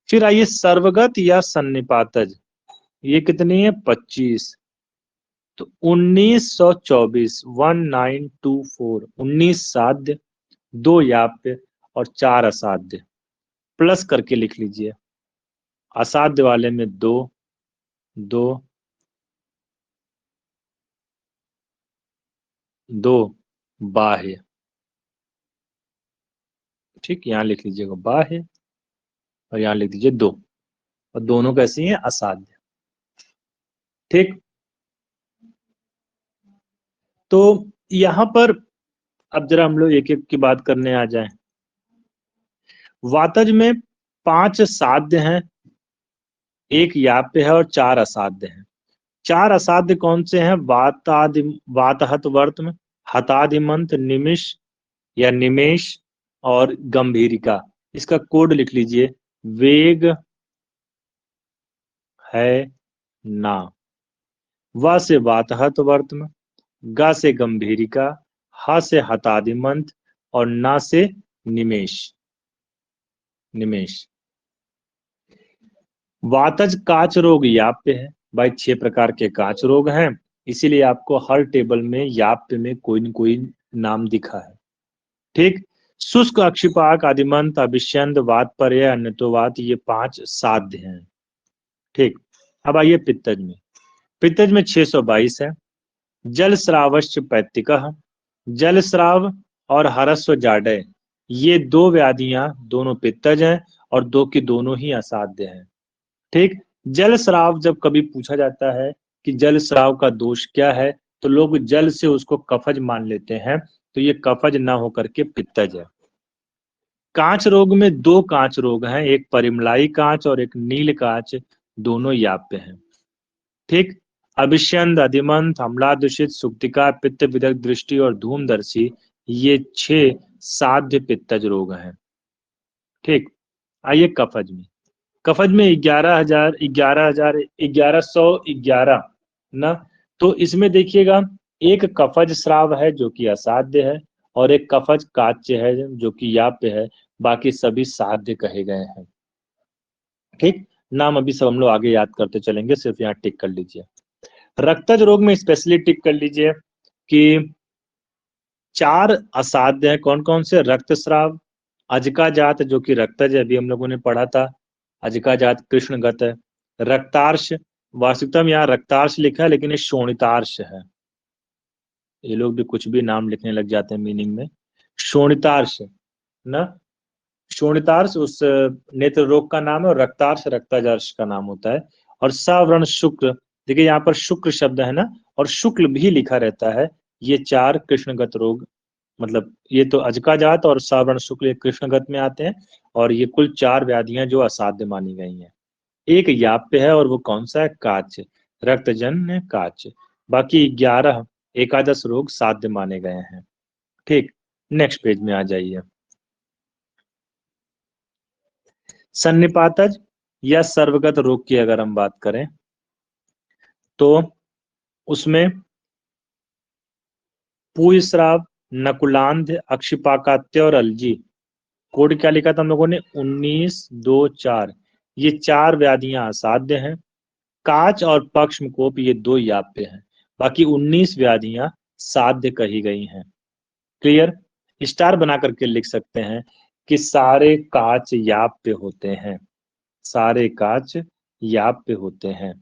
फिर आइए सर्वगत या सन्निपातज, ये कितनी है? 25, तो 1924, 1924। 19 साध्य, 2 याप्य और 4 असाध्य। प्लस करके लिख लीजिए, असाध्य वाले में 2, 2, 2 बाह्य। ठीक, यहां लिख लीजिएगा बाह्य, और यहां लिख दीजिए 2, और दोनों कैसी हैं? असाध्य। ठीक। तो यहां पर अब जरा हम लोग एक एक की बात करने आ जाएं। वातज में 5 साध्य हैं, 1 याप्य है और 4 असाध्य हैं। 4 असाध्य कौन से हैं? वातहत वर्तम, हतादिमंत, निमिष या निमेष और गंभीरिका, इसका कोड लिख लीजिए, वेग है ना। व से वातहत वर्तम, ग से गंभीरिका, ह से हतादिमंत और न से निमेष। निमेष। वातज काच रोग याप्य है। भाई 6 प्रकार के काच रोग हैं, इसीलिए आपको हर टेबल में याप्य में कोई न कोई नाम दिखा है। ठीक। शुष्क, अक्षिपाक, आदिमंत, अभिष्यंद, वात पर्य, अन्यतोवात, ये 5 साध्य हैं। ठीक। अब आइए पित्तज में। पित्तज में 622 है। जल स्रावश्च पैत्तिकः, जल स्राव और हरस्व जाडय, ये 2 व्याधियां दोनों पित्तज हैं और 2 की दोनों ही असाध्य हैं। ठीक। जल स्राव जब कभी पूछा जाता है कि जल स्राव का दोष क्या है, तो लोग जल से उसको कफज मान लेते हैं, तो ये कफज ना होकर के पित्तज है। कांच रोग में 2 कांच रोग हैं, एक परिमलाई कांच और एक नील कांच, दोनों याप्य हैं। ठीक। अभिष्यंद, अधिमंत, अम्लादूषित, सुक्तिका, पित्त विदग्ध दृष्टि और धूमदर्शी, ये 6 साध्य पित्तज रोग हैं। ठीक। आइए कफज में। कफज में 1111 ना, तो इसमें देखिएगा एक कफज स्राव है जो कि असाध्य है और एक कफज काच्य है जो कि याप्य है, बाकी सभी साध्य कहे गए हैं। ठीक। नाम अभी सब हम लोग आगे याद करते चलेंगे, सिर्फ यहाँ टिक कर लीजिए। रक्तज रोग में स्पेशली टिक कर लीजिए कि 4 असाध्य हैं। कौन कौन से? रक्तस्राव, अजका जात जो कि रक्तज है, अभी हम लोगों ने पढ़ा था, अजका जात कृष्णगत है। रक्तार्श, वास्तविकता में यहाँ रक्तार्श लिखा है लेकिन ये शोणितार्श है, ये लोग भी कुछ भी नाम लिखने लग जाते हैं मीनिंग में। शोणितार्श ना, शोणितार्श उस नेत्र रोग का नाम है और रक्तार्श रक्ताजर्श का नाम होता है। और सवर्ण शुक्र, देखिए यहाँ पर शुक्र शब्द है ना, और शुक्ल भी लिखा रहता है। ये 4 कृष्णगत रोग, मतलब ये तो अजका जात और सवर्ण शुक्ल कृष्णगत में आते हैं, और ये कुल 4 व्याधियां जो असाध्य मानी गई हैं। एक याप्य है और वो कौन सा है? काच, रक्तजन्य काच। बाकी 11 एकादश रोग साध्य माने गए हैं। ठीक। नेक्स्ट पेज में आ जाइए। सन्निपातज या सर्वगत रोग की अगर हम बात करें तो उसमें पूयस्राव, नकुलांध, अक्षिपाकात्य और अलजी, कोड क्या लिखा था हम लोगों ने? 1924, ये 4 व्याधियां असाध्य हैं। काच और पक्षमकोप ये 2 याप्य हैं, बाकी 19 व्याधियां साध्य कही गई हैं। क्लियर? स्टार बना करके लिख सकते हैं कि सारे काच याप्य होते हैं, सारे काच याप्य होते हैं।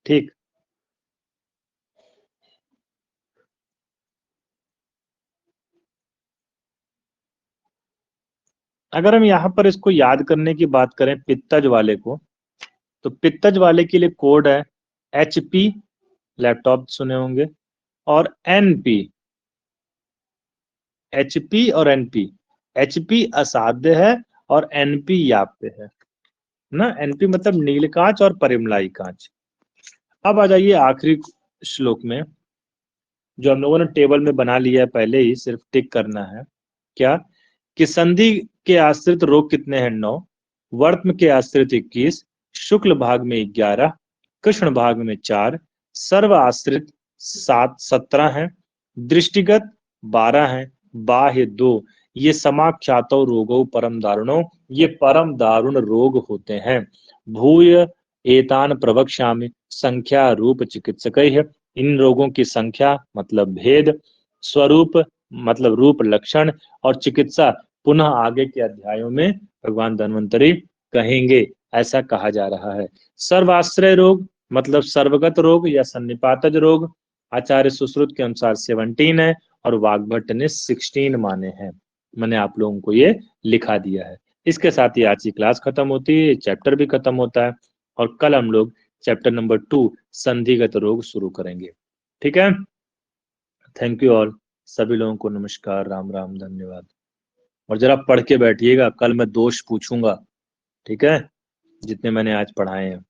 ठीक। अगर हम यहाँ पर इसको याद करने की बात करें पित्तज वाले को, तो पित्तज वाले के लिए कोड है HP, लैपटॉप सुने होंगे, और NP। HP और NP, HP असाध्य है और NP याप्य है ना। NP मतलब नीलकांच और परिमलाई कांच। अब आ जाइए आखिरी श्लोक में, जो हम लोगों ने टेबल में बना लिया है पहले ही, सिर्फ टिक करना है। क्या? कि संधि के आश्रित रोग कितने हैं? 9, वर्त्म के आश्रित 21, शुक्ल भाग में 11, कृष्ण भाग में 4, सर्व आश्रित 17 हैं, दृष्टिगत 12 हैं, बाह्य 2। ये समाख्यातो रोगो परम दारुणो, ये परम दारुण रोग होते हैं। भूय एतान प्रवक्ष्यामि संख्या रूप चिकित्सकैः, इन रोगों की संख्या मतलब भेद, स्वरूप मतलब रूप लक्षण, और चिकित्सा पुनः आगे के अध्यायों में भगवान धन्वंतरी कहेंगे, ऐसा कहा जा रहा है। सर्वाश्रय रोग मतलब सर्वगत रोग या सन्निपातज रोग, आचार्य सुश्रुत के अनुसार 17 है और वाग्भट्ट ने 16 माने हैं। मैंने आप लोगों को ये लिखा दिया है। इसके साथ ही आज की क्लास खत्म होती है, चैप्टर भी खत्म होता है, और कल हम लोग चैप्टर नंबर 2 संधिगत रोग शुरू करेंगे। ठीक है। थैंक यू ऑल, सभी लोगों को नमस्कार, राम राम, धन्यवाद। और जरा पढ़ के बैठिएगा, कल मैं दोष पूछूंगा, ठीक है, जितने मैंने आज पढ़ाए हैं।